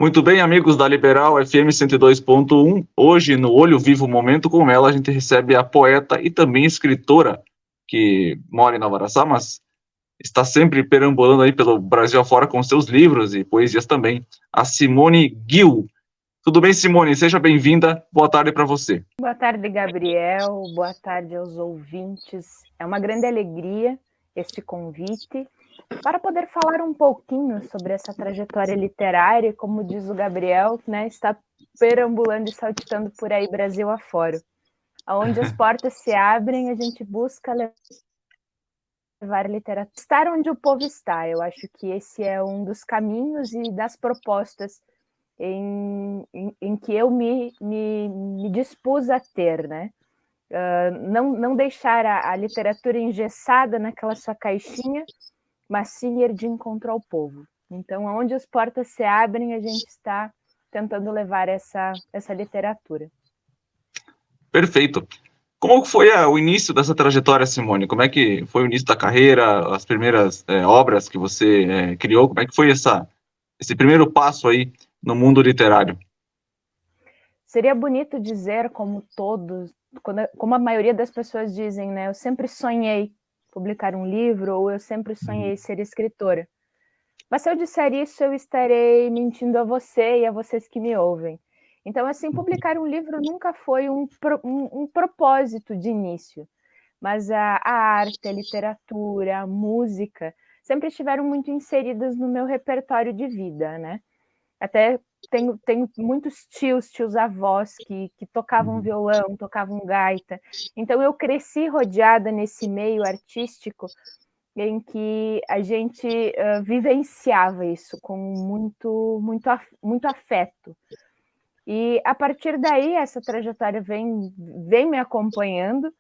Muito bem, amigos da Liberal FM 102.1. Hoje, no Olho Vivo Momento com ela, a gente recebe a poeta e também escritora que mora em Nova Araçá, mas está sempre perambulando aí pelo Brasil afora com seus livros e poesias também, a Simone Gil. Tudo bem, Simone? Seja bem-vinda. Boa tarde para você. Boa tarde, Gabriel. Boa tarde aos ouvintes. É uma grande alegria este convite para poder falar um pouquinho sobre essa trajetória literária, como diz o Gabriel, né, está perambulando e saltitando por aí Brasil afora. Onde as portas se abrem, a gente busca levar literatura. Estar onde o povo está, eu acho que esse é um dos caminhos e das propostas em que eu me dispus a ter, né? Não deixar a literatura engessada naquela sua caixinha, mas sim ir de encontro ao povo. Então, onde as portas se abrem, a gente está tentando levar essa literatura. Perfeito. Como foi o início dessa trajetória, Simone? Como é que foi o início da carreira, as primeiras obras que você criou? Como é que foi esse primeiro passo aí no mundo literário? Seria bonito dizer, como todos, como a maioria das pessoas dizem, né? Eu sempre sonhei publicar um livro, ou eu sempre sonhei ser escritora. Mas se eu disser isso, eu estarei mentindo a você e a vocês que me ouvem. Então, assim, publicar um livro nunca foi um propósito de início, mas a arte, a literatura, a música sempre estiveram muito inseridas no meu repertório de vida, né? Até tenho muitos tios avós que tocavam violão, tocavam gaita. Então, eu cresci rodeada nesse meio artístico em que a gente vivenciava isso com muito afeto. E, a partir daí, essa trajetória vem me acompanhando.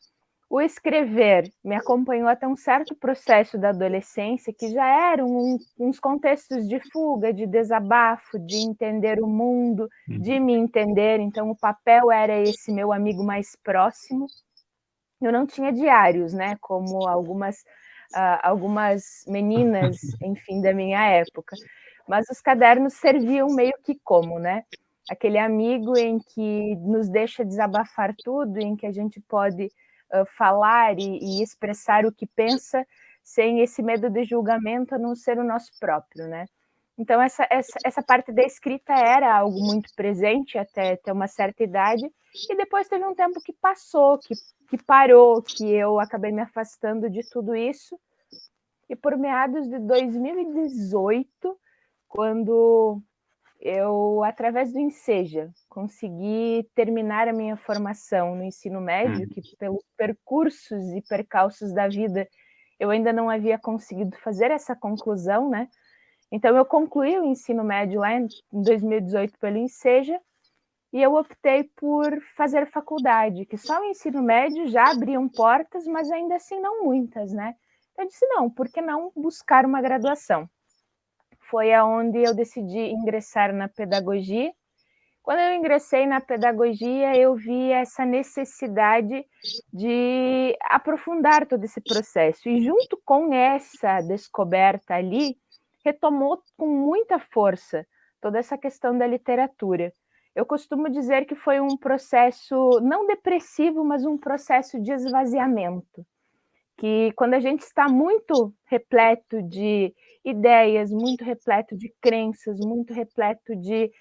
O escrever me acompanhou até um certo processo da adolescência, que já eram uns contextos de fuga, de desabafo, de entender o mundo, de me entender. Então, o papel era esse meu amigo mais próximo. Eu não tinha diários, né, como algumas meninas, enfim, da minha época. Mas os cadernos serviam meio que como, né? Aquele amigo em que nos deixa desabafar tudo, em que a gente pode falar e expressar o que pensa sem esse medo de julgamento, a não ser o nosso próprio, né? Então, essa parte da escrita era algo muito presente até ter uma certa idade, e depois teve um tempo que passou, que parou, que eu acabei me afastando de tudo isso, e por meados de 2018, quando eu, através do Enseja, consegui terminar a minha formação no ensino médio, que pelos percursos e percalços da vida, eu ainda não havia conseguido fazer essa conclusão, né? Então, eu concluí o ensino médio lá em 2018 pelo Enseja, e eu optei por fazer faculdade, que só o ensino médio já abriam portas, mas ainda assim não muitas, né? Eu disse, não, por que não buscar uma graduação? Foi aonde eu decidi ingressar na pedagogia. Quando eu ingressei na pedagogia, eu vi essa necessidade de aprofundar todo esse processo. E junto com essa descoberta ali, retomou com muita força toda essa questão da literatura. Eu costumo dizer que foi um processo não depressivo, mas um processo de esvaziamento. Que quando a gente está muito repleto de ideias, muito repleto de crenças, muito repleto de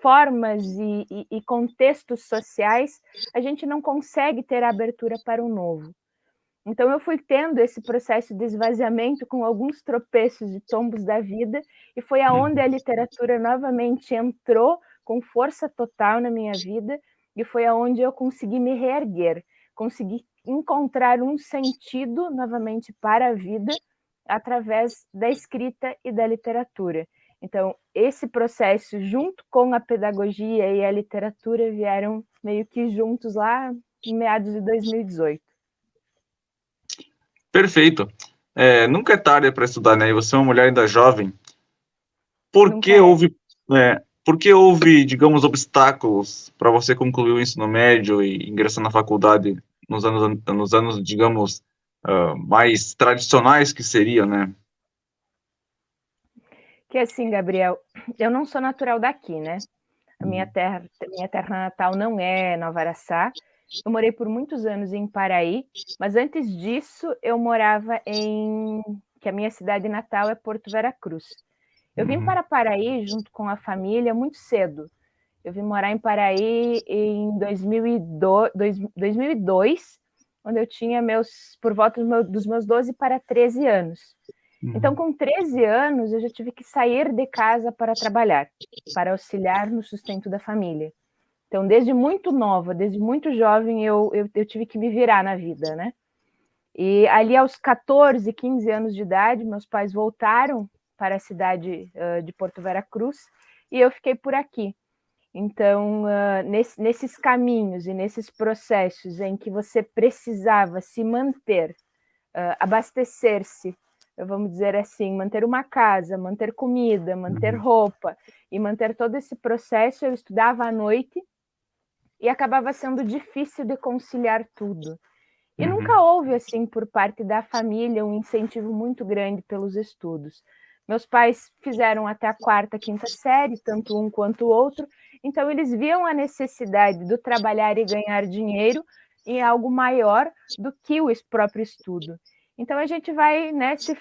formas e contextos sociais, a gente não consegue ter abertura para o novo. Então, eu fui tendo esse processo de esvaziamento com alguns tropeços e tombos da vida, e foi aonde a literatura novamente entrou com força total na minha vida, e foi aonde eu consegui me reerguer, consegui encontrar um sentido novamente para a vida através da escrita e da literatura. Então, esse processo, junto com a pedagogia e a literatura, vieram meio que juntos lá em meados de 2018. Perfeito. Nunca é tarde para estudar, né? E você é uma mulher ainda jovem. Por que houve, digamos, obstáculos para você concluir o ensino médio e ingressar na faculdade nos anos, digamos, mais tradicionais que seria, né? Que assim, Gabriel, eu não sou natural daqui, né? A minha terra natal não é Nova Araçá. Eu morei por muitos anos em Paraí, mas antes disso eu morava que a minha cidade natal é Porto Vera Cruz. Eu vim para Paraí junto com a família muito cedo. Eu vim morar em Paraí em 2002, quando eu tinha por volta dos meus 12 para 13 anos. Então, com 13 anos, eu já tive que sair de casa para trabalhar, para auxiliar no sustento da família. Então, desde muito nova, desde muito jovem, eu tive que me virar na vida, né? E ali aos 14, 15 anos de idade, meus pais voltaram para a cidade de Porto Vera Cruz e eu fiquei por aqui. Então, nesses caminhos e nesses processos em que você precisava se manter, abastecer-se, vamos dizer assim, manter uma casa, manter comida, manter roupa e manter todo esse processo, eu estudava à noite e acabava sendo difícil de conciliar tudo. E nunca houve, assim, por parte da família, um incentivo muito grande pelos estudos. Meus pais fizeram até a 4ª, 5ª série, tanto um quanto o outro, então eles viam a necessidade do trabalhar e ganhar dinheiro em algo maior do que o próprio estudo. Então a gente vai, né, se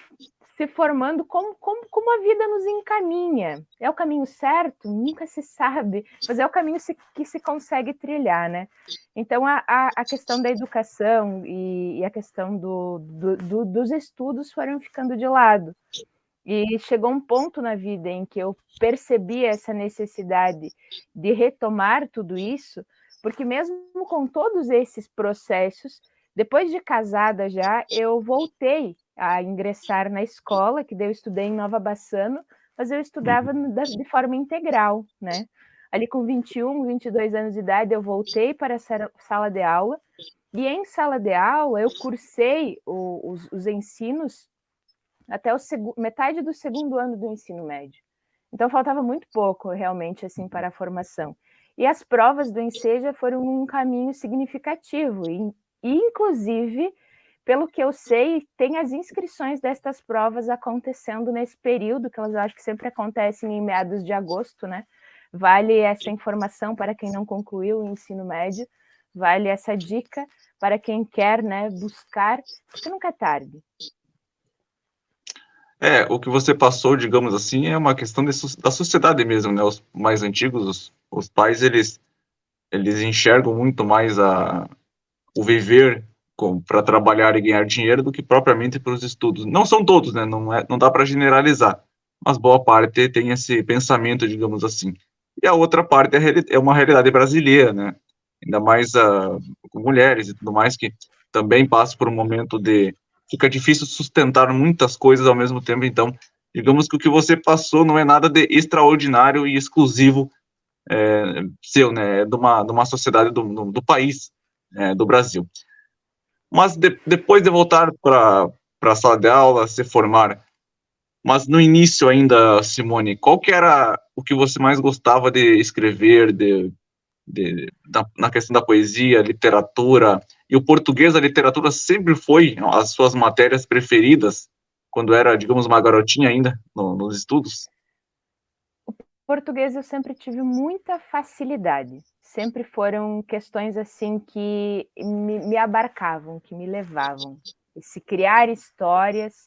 formando como a vida nos encaminha. É o caminho certo? Nunca se sabe, mas é o caminho que se consegue trilhar, né? Então, a questão da educação e a questão dos estudos foram ficando de lado. E chegou um ponto na vida em que eu percebi essa necessidade de retomar tudo isso, porque mesmo com todos esses processos, depois de casada já, eu voltei a ingressar na escola, que daí eu estudei em Nova Bassano, mas eu estudava de forma integral, né? Ali com 21, 22 anos de idade, eu voltei para a sala de aula, e em sala de aula eu cursei os ensinos até metade do 2º ano do ensino médio. Então faltava muito pouco, realmente, assim, para a formação. E as provas do Enseja foram um caminho significativo, e inclusive, pelo que eu sei, tem as inscrições destas provas acontecendo nesse período, que elas acho que sempre acontecem em meados de agosto, né? Vale essa informação para quem não concluiu o ensino médio, vale essa dica para quem quer, né, buscar, porque nunca é tarde. O que você passou, digamos assim, é uma questão da sociedade mesmo, né? Os mais antigos, os pais, eles enxergam muito mais o viver para trabalhar e ganhar dinheiro do que propriamente para os estudos. Não são todos, né? Não dá para generalizar, mas boa parte tem esse pensamento, digamos assim. E a outra parte é uma realidade brasileira, né? Ainda mais com mulheres e tudo mais, que também passam por um momento fica difícil sustentar muitas coisas ao mesmo tempo, então, digamos que o que você passou não é nada de extraordinário e exclusivo seu, né? É de uma sociedade do país, do Brasil. Mas depois de voltar para a sala de aula, se formar, mas no início ainda, Simone, qual que era o que você mais gostava de escrever, na questão da poesia, literatura? E o português, a literatura sempre foi as suas matérias preferidas, quando era, digamos, uma garotinha ainda nos estudos? Português eu sempre tive muita facilidade. Sempre foram questões assim que me abarcavam, que me levavam. Esse criar histórias,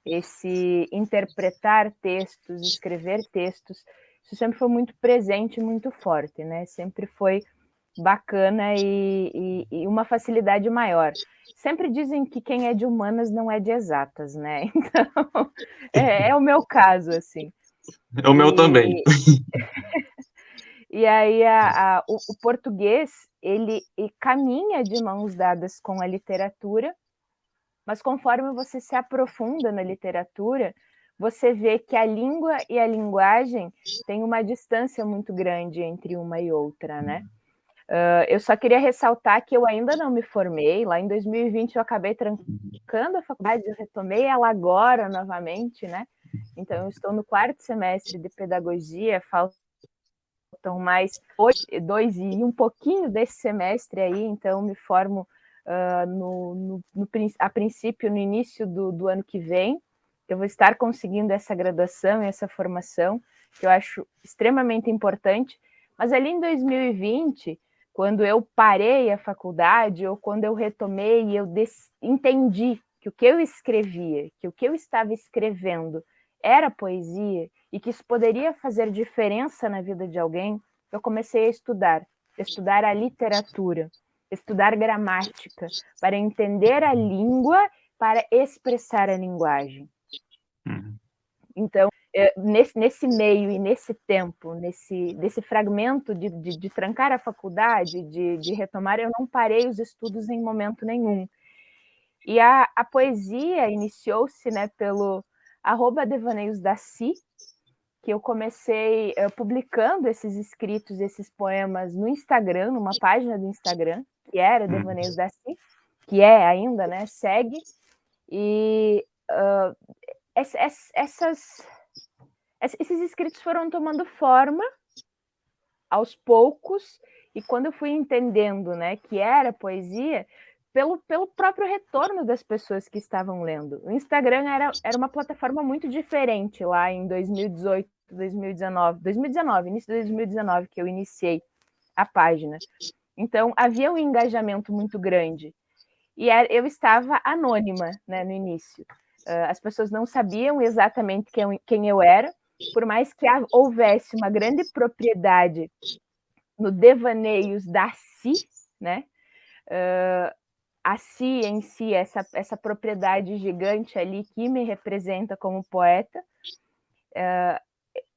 esse interpretar textos, escrever textos, isso sempre foi muito presente e muito forte, né? Sempre foi bacana e uma facilidade maior. Sempre dizem que quem é de humanas não é de exatas, né? Então, é o meu caso, assim. É o meu também. E aí o português, ele caminha de mãos dadas com a literatura, mas conforme você se aprofunda na literatura, você vê que a língua e a linguagem têm uma distância muito grande entre uma e outra, né? Eu só queria ressaltar que eu ainda não me formei. Lá em 2020 eu acabei trancando a faculdade, eu retomei ela agora novamente, né? Então eu estou no 4º semestre de pedagogia, faltam mais 2 e um pouquinho desse semestre aí, então me formo a princípio no início do ano que vem. Eu vou estar conseguindo essa graduação e essa formação, que eu acho extremamente importante, mas ali em 2020, quando eu parei a faculdade, ou quando eu retomei e eu entendi que o que eu escrevia, que o que eu estava escrevendo era poesia e que isso poderia fazer diferença na vida de alguém, eu comecei a estudar a literatura, estudar gramática, para entender a língua, para expressar a linguagem. Então, nesse meio e nesse tempo, nesse fragmento de trancar a faculdade, de retomar, eu não parei os estudos em momento nenhum. E a poesia iniciou-se, né, pelo @devaneiosdaci, que eu comecei publicando esses escritos, esses poemas no Instagram, numa página do Instagram, que era Devaneios Daci, que é ainda, né, segue. E esses escritos foram tomando forma aos poucos, e quando eu fui entendendo, né, que era poesia, pelo próprio retorno das pessoas que estavam lendo. O Instagram era uma plataforma muito diferente lá em 2018, 2019, início de 2019, que eu iniciei a página. Então, havia um engajamento muito grande. E eu estava anônima, né, no início. As pessoas não sabiam exatamente quem eu era, por mais que houvesse uma grande propriedade no Devaneios Daci, né? A Si em si, essa propriedade gigante ali que me representa como poeta,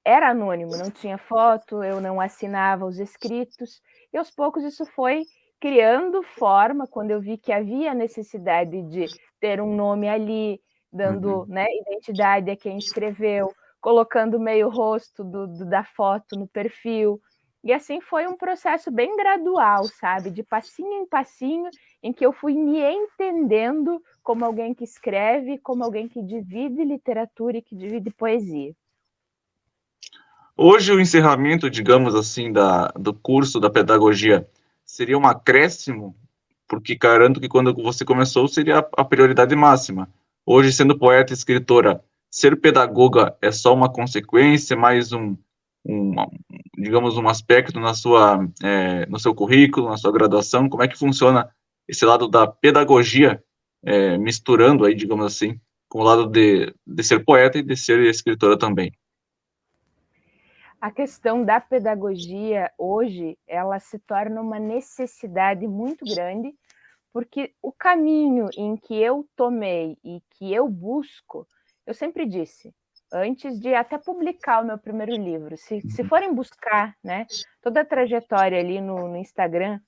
era anônimo, não tinha foto, eu não assinava os escritos, e aos poucos isso foi criando forma, quando eu vi que havia necessidade de ter um nome ali, dando né, identidade a quem escreveu, colocando meio rosto da foto no perfil. E assim foi um processo bem gradual, sabe? De passinho em passinho, em que eu fui me entendendo como alguém que escreve, como alguém que divide literatura e que divide poesia. Hoje o encerramento, digamos assim, do curso da pedagogia seria um acréscimo, porque garanto que quando você começou seria a prioridade máxima. Hoje, sendo poeta e escritora, ser pedagoga é só uma consequência, mais digamos, um aspecto no seu currículo, na sua graduação. Como é que funciona esse lado da pedagogia, misturando aí, digamos assim, com o lado de ser poeta e de ser escritora também? A questão da pedagogia hoje, ela se torna uma necessidade muito grande, porque o caminho em que eu tomei e que eu busco, eu sempre disse, antes de até publicar o meu primeiro livro, se forem buscar, né, toda a trajetória ali no Instagram,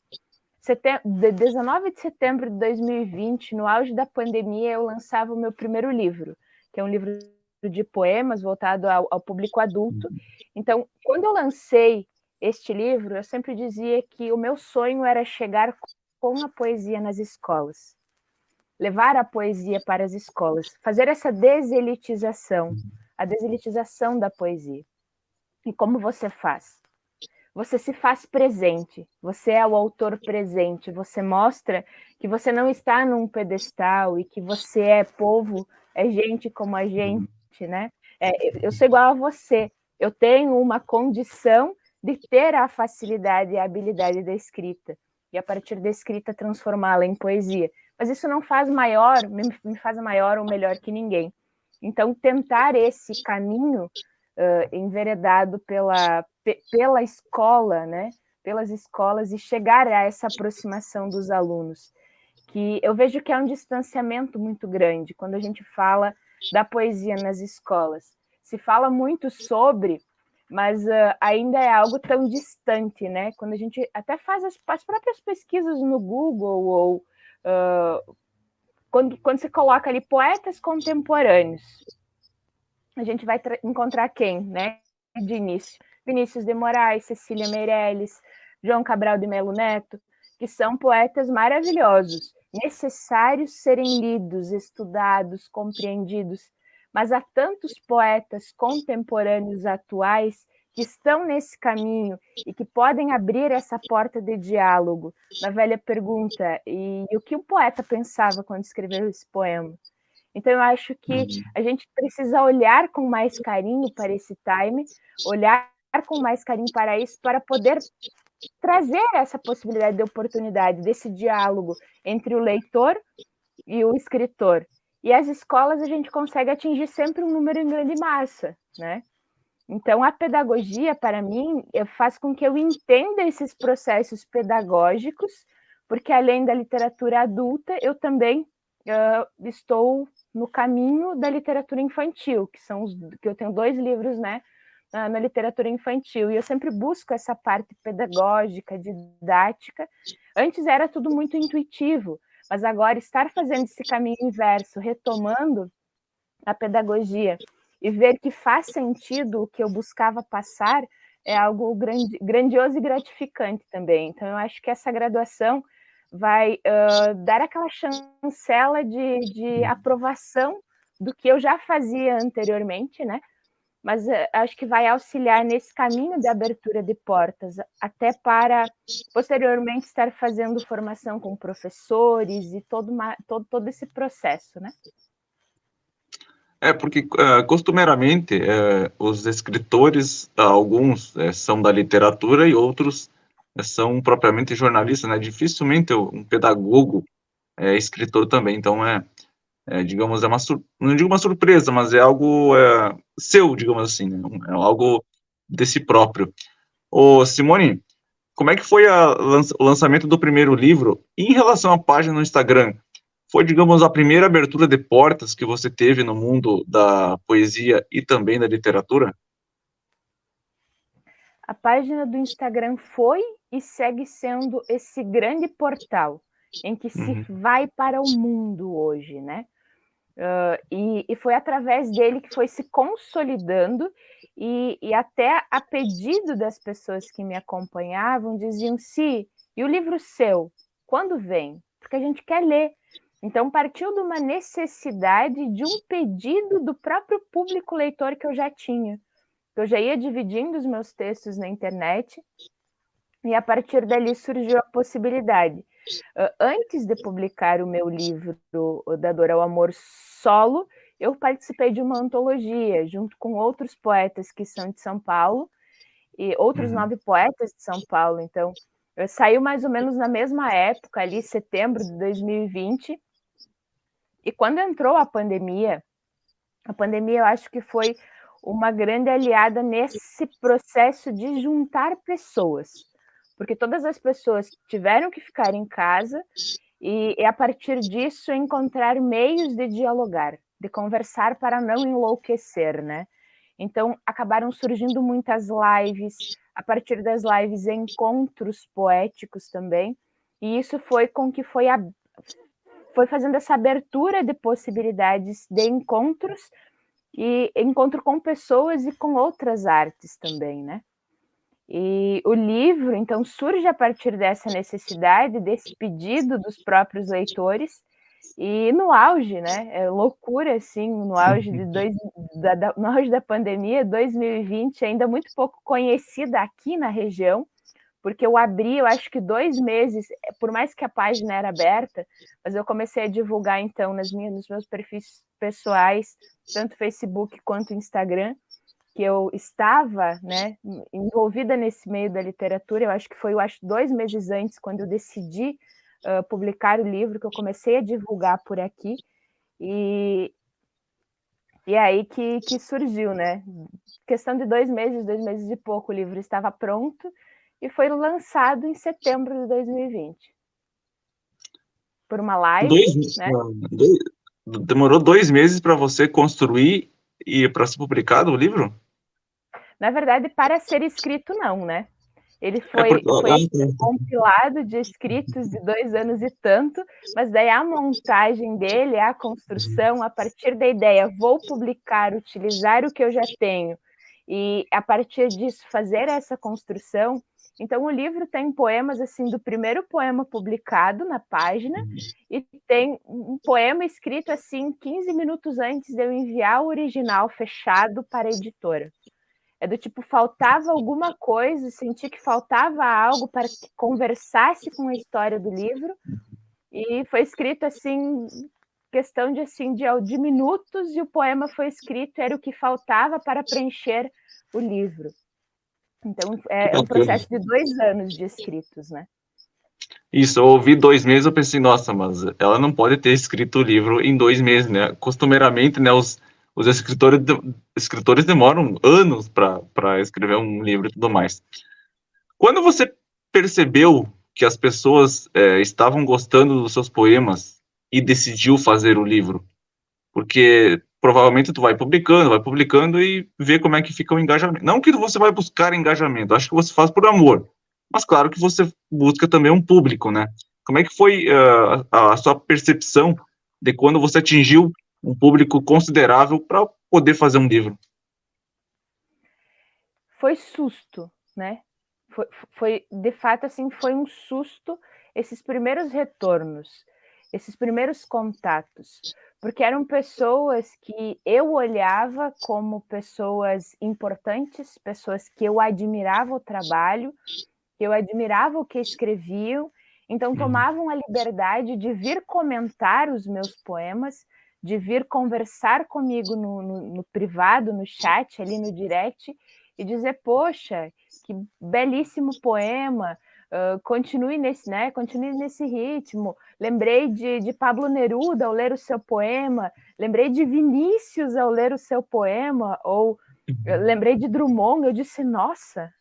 19 de setembro de 2020, no auge da pandemia, eu lançava o meu primeiro livro, que é um livro de poemas voltado ao público adulto. Então, quando eu lancei este livro, eu sempre dizia que o meu sonho era chegar com a poesia nas escolas, levar a poesia para as escolas, fazer essa deselitização, a deselitização da poesia. E como você faz? Você se faz presente, você é o autor presente, você mostra que você não está num pedestal e que você é povo, é gente como a gente, né? Eu sou igual a você, eu tenho uma condição de ter a facilidade e a habilidade da escrita, e a partir da escrita transformá-la em poesia. Mas isso não faz me faz maior ou melhor que ninguém. Então, tentar esse caminho enveredado pela escola, né? Pelas escolas, e chegar a essa aproximação dos alunos, que eu vejo que é um distanciamento muito grande quando a gente fala da poesia nas escolas. Se fala muito sobre, mas ainda é algo tão distante, né? Quando a gente até faz as próprias pesquisas no Google, ou quando você coloca ali poetas contemporâneos, a gente vai encontrar quem, né? De início, Vinícius de Moraes, Cecília Meirelles, João Cabral de Melo Neto, que são poetas maravilhosos, necessários serem lidos, estudados, compreendidos, mas há tantos poetas contemporâneos atuais que estão nesse caminho e que podem abrir essa porta de diálogo. Na velha pergunta, e o que o poeta pensava quando escreveu esse poema? Então, eu acho que a gente precisa olhar com mais carinho para esse time, olhar com mais carinho para isso, para poder trazer essa possibilidade de oportunidade, desse diálogo entre o leitor e o escritor. E as escolas a gente consegue atingir sempre um número em grande massa, né? Então, a pedagogia, para mim, faz com que eu entenda esses processos pedagógicos, porque além da literatura adulta, eu também estou no caminho da literatura infantil, que eu tenho 2 livros, né, na literatura infantil, e eu sempre busco essa parte pedagógica, didática. Antes era tudo muito intuitivo, mas agora estar fazendo esse caminho inverso, retomando a pedagogia e ver que faz sentido o que eu buscava passar, é algo grandioso e gratificante também. Então, eu acho que essa graduação vai dar aquela chancela de aprovação do que eu já fazia anteriormente, né? Mas acho que vai auxiliar nesse caminho de abertura de portas, até para, posteriormente, estar fazendo formação com professores e todo esse processo, né? Porque costumeiramente os escritores, alguns são da literatura e outros são propriamente jornalistas, né? Dificilmente um pedagogo é escritor também, então digamos, não digo uma surpresa, mas é algo seu, digamos assim, né? É algo de si próprio. Ô, Simone, como é que foi o lançamento do primeiro livro? E em relação à página no Instagram, foi, digamos, a primeira abertura de portas que você teve no mundo da poesia e também da literatura? A página do Instagram foi e segue sendo esse grande portal em que se vai para o mundo hoje, né? E foi através dele que foi se consolidando e até a pedido das pessoas que me acompanhavam, diziam, e o livro seu, quando vem? Porque a gente quer ler. Então, partiu de uma necessidade, de um pedido do próprio público leitor que eu já tinha. Eu já ia dividindo os meus textos na internet e a partir dali surgiu a possibilidade. Antes de publicar o meu livro Da Dor ao Amor solo, eu participei de uma antologia junto com outros poetas que são de São Paulo e outros 9 poetas de São Paulo. Então, saiu mais ou menos na mesma época, ali, setembro de 2020. E quando entrou a pandemia eu acho que foi uma grande aliada nesse processo de juntar pessoas, porque todas as pessoas tiveram que ficar em casa e a partir disso encontrar meios de dialogar, de conversar para não enlouquecer, né? Então acabaram surgindo muitas lives, a partir das lives encontros poéticos também, e isso foi com que foi fazendo essa abertura de possibilidades de encontros e encontro com pessoas e com outras artes também, né? E o livro, então, surge a partir dessa necessidade, desse pedido dos próprios leitores, e no auge, né? É loucura, assim, no auge, no auge da pandemia, 2020, ainda muito pouco conhecida aqui na região, porque eu abri, eu acho que 2 meses, por mais que a página era aberta, mas eu comecei a divulgar, então, nos meus perfis pessoais, tanto Facebook quanto Instagram, que eu estava, né, envolvida nesse meio da literatura. Eu acho que foi 2 meses antes, quando eu decidi publicar o livro, que eu comecei a divulgar por aqui, e aí que surgiu, né? Questão de 2 meses e pouco, o livro estava pronto, e foi lançado em setembro de 2020. Por uma live, né? Demorou 2 meses para você construir e para ser publicado o livro? Na verdade, para ser escrito, não, né? Ele foi compilado de escritos de 2 anos e tanto, mas daí a montagem dele, a construção, a partir da ideia, vou publicar, utilizar o que eu já tenho, e a partir disso fazer essa construção. Então o livro tem poemas assim do primeiro poema publicado na página e tem um poema escrito assim 15 minutos antes de eu enviar o original fechado para a editora. É do tipo, faltava alguma coisa, senti que faltava algo para que conversasse com a história do livro, e foi escrito assim, questão de, assim, de minutos, e o poema foi escrito, era o que faltava para preencher o livro. Então, é um processo de 2 anos de escritos, né? Isso, eu ouvi 2 meses, eu pensei, nossa, mas ela não pode ter escrito o livro em 2 meses, né? Costumeiramente, né, os escritores demoram anos para escrever um livro e tudo mais. Quando você percebeu que as pessoas estavam gostando dos seus poemas e decidiu fazer o livro? Porque provavelmente tu vai publicando e vê como é que fica o engajamento. Não que você vai buscar engajamento, acho que você faz por amor. Mas claro que você busca também um público, né? Como é que foi a sua percepção de quando você atingiu um público considerável para poder fazer um livro? Foi susto, né? Foi de fato, assim, foi um susto esses primeiros retornos, esses primeiros contatos, porque eram pessoas que eu olhava como pessoas importantes, pessoas que eu admirava o trabalho, que eu admirava o que escreviam, então tomavam a liberdade de vir comentar os meus poemas, de vir conversar comigo no privado, no chat, ali no direct, e dizer, poxa, que belíssimo poema, continue nesse, né? Continue nesse ritmo. Lembrei de Pablo Neruda ao ler o seu poema, lembrei de Vinícius ao ler o seu poema, ou lembrei de Drummond, eu disse, nossa.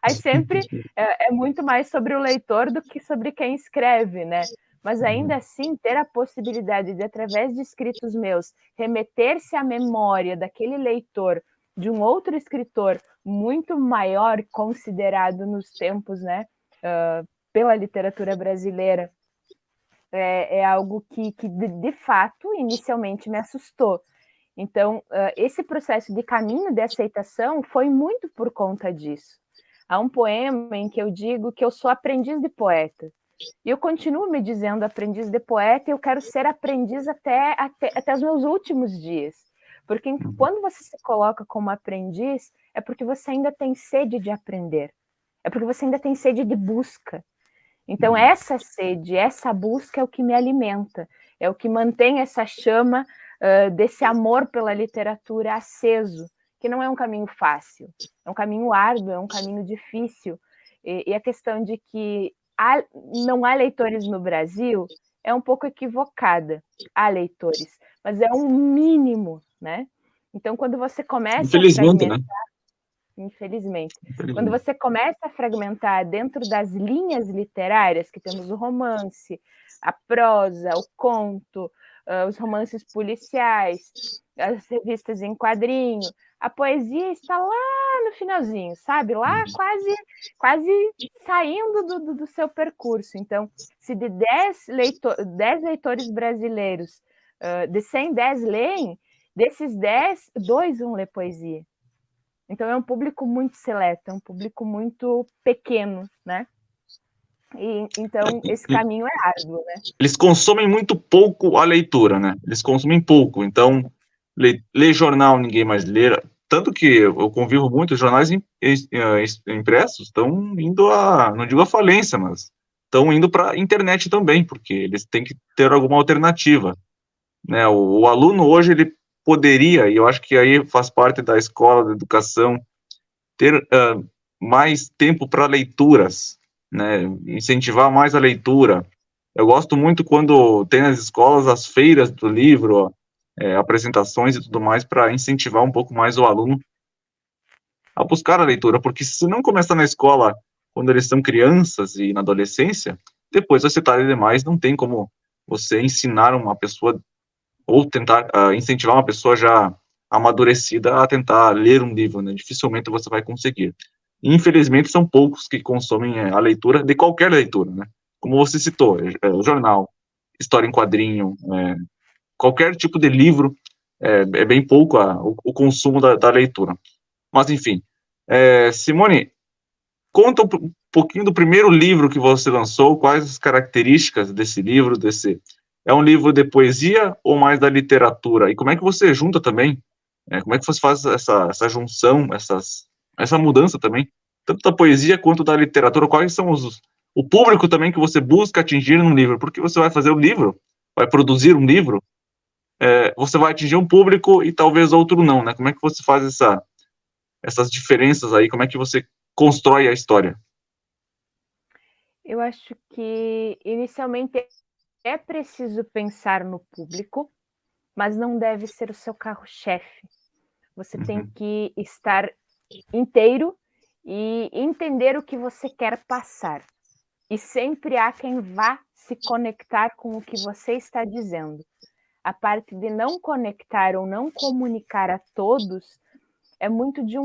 Aí sempre é muito mais sobre o leitor do que sobre quem escreve, né? Mas ainda assim, ter a possibilidade de, através de escritos meus, remeter-se à memória daquele leitor de um outro escritor muito maior, considerado nos tempos, né, pela literatura brasileira, é algo que de fato, inicialmente me assustou. Então, esse processo de caminho de aceitação foi muito por conta disso. Há um poema em que eu digo que eu sou aprendiz de poeta. E eu continuo me dizendo aprendiz de poeta, e eu quero ser aprendiz até os meus últimos dias. Porque quando você se coloca como aprendiz, é porque você ainda tem sede de aprender. É porque você ainda tem sede de busca. Então, essa sede, essa busca é o que me alimenta, é o que mantém essa chama desse amor pela literatura aceso, que não é um caminho fácil, é um caminho árduo, é um caminho difícil. E a questão de que não há leitores no Brasil é um pouco equivocada. Há leitores, mas é um mínimo, né? Então, quando você começa a fragmentar... Infelizmente. Quando você começa a fragmentar dentro das linhas literárias, que temos o romance, a prosa, o conto, os romances policiais, as revistas em quadrinho, a poesia está lá no finalzinho, sabe? Lá quase saindo do seu percurso. Então, se de 10 leitores brasileiros, de 100, 10 leem, desses 10, 2 vão ler poesia. Então, é um público muito seleto, é um público muito pequeno, né? E, então, esse caminho é árduo, né? Eles consomem muito pouco a leitura, né? Eles consomem pouco. Então, ler jornal ninguém mais lê. Tanto que eu convivo muito, os jornais impressos estão indo não digo a falência, mas estão indo para a internet também, porque eles têm que ter alguma alternativa. Né? O aluno hoje, ele poderia, e eu acho que aí faz parte da escola, da educação, ter mais tempo para leituras, né? Incentivar mais a leitura. Eu gosto muito quando tem nas escolas as feiras do livro, apresentações e tudo mais, para incentivar um pouco mais o aluno a buscar a leitura, porque se não começar na escola quando eles são crianças e na adolescência, depois vai ser tarde demais, não tem como você ensinar uma pessoa ou tentar incentivar uma pessoa já amadurecida a tentar ler um livro, né? Dificilmente você vai conseguir. Infelizmente, são poucos que consomem a leitura, de qualquer leitura, né? Como você citou, jornal, história em quadrinho, qualquer tipo de livro, é bem pouco o consumo da leitura. Mas, enfim. Simone, conta um pouquinho do primeiro livro que você lançou, quais as características desse livro, é um livro de poesia ou mais da literatura? E como é que você junta também? Como é que você faz essa junção, essa mudança também, tanto da poesia quanto da literatura? Quais são o público também que você busca atingir num livro? Porque você vai fazer o livro vai produzir um livro, você vai atingir um público e talvez outro não, né? Como é que você faz essas diferenças aí? Como é que você constrói a história? Eu acho que inicialmente é preciso pensar no público, mas não deve ser o seu carro-chefe. Você tem que estar inteiro e entender o que você quer passar. E sempre há quem vá se conectar com o que você está dizendo. A parte de não conectar ou não comunicar a todos é muito de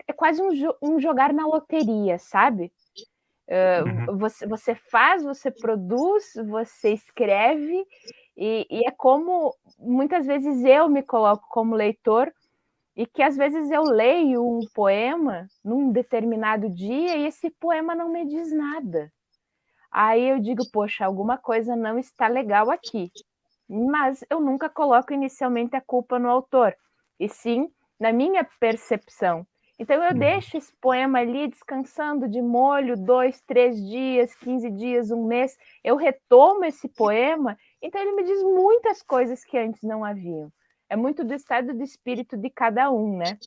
é quase um jogar na loteria, sabe? Você faz, você produz, você escreve, e é como muitas vezes eu me coloco como leitor, e que às vezes eu leio um poema num determinado dia e esse poema não me diz nada. Aí eu digo, poxa, alguma coisa não está legal aqui. Mas eu nunca coloco inicialmente a culpa no autor, e sim na minha percepção. Então eu deixo esse poema ali descansando de molho 2, 3 dias, 15 dias, um mês. Eu retomo esse poema, então ele me diz muitas coisas que antes não haviam. É muito do estado de espírito de cada um, né?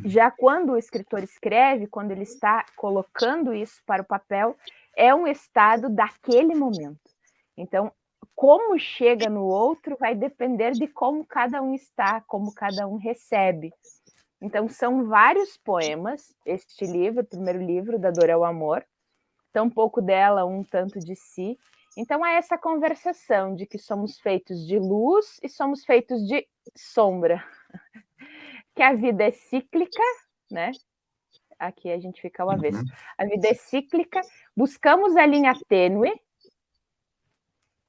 Já quando o escritor escreve, quando ele está colocando isso para o papel, é um estado daquele momento. Então, como chega no outro vai depender de como cada um está, como cada um recebe. Então, são vários poemas, este livro, o primeiro livro, Da Dor ao Amor, tão pouco dela, um tanto de si. Então, é essa conversação de que somos feitos de luz e somos feitos de sombra. Que a vida é cíclica, né? Aqui a gente fica ao avesso. A vida é cíclica, buscamos a linha tênue,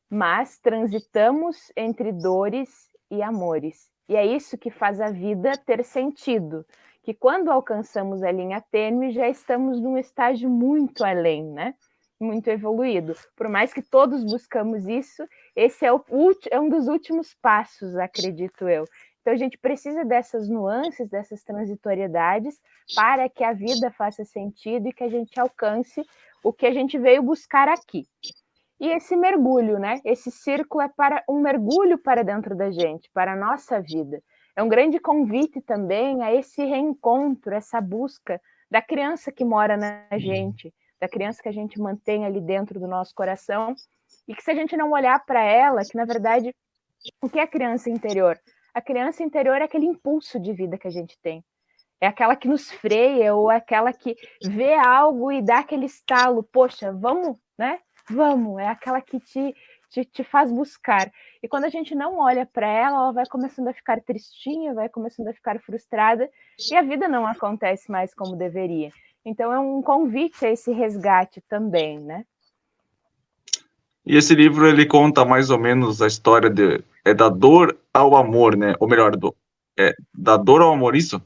mas transitamos entre dores e amores. E é isso que faz a vida ter sentido, que quando alcançamos a linha tênue, já estamos num estágio muito além, né? Muito evoluído. Por mais que todos buscamos isso, esse é um dos últimos passos, acredito eu. Então a gente precisa dessas nuances, dessas transitoriedades, para que a vida faça sentido e que a gente alcance o que a gente veio buscar aqui. E esse mergulho, né? Esse círculo é para um mergulho para dentro da gente, para a nossa vida. É um grande convite também a esse reencontro, essa busca da criança que mora na gente, da criança que a gente mantém ali dentro do nosso coração, e que se a gente não olhar para ela, que na verdade, o que é a criança interior? A criança interior é aquele impulso de vida que a gente tem. É aquela que nos freia, ou aquela que vê algo e dá aquele estalo, poxa, vamos, né? Vamos, é aquela que te faz buscar. E quando a gente não olha para ela, ela vai começando a ficar tristinha, vai começando a ficar frustrada, e a vida não acontece mais como deveria. Então é um convite a esse resgate também, né? E esse livro, ele conta mais ou menos a história da dor ao amor, né? Ou melhor, da dor ao amor, isso?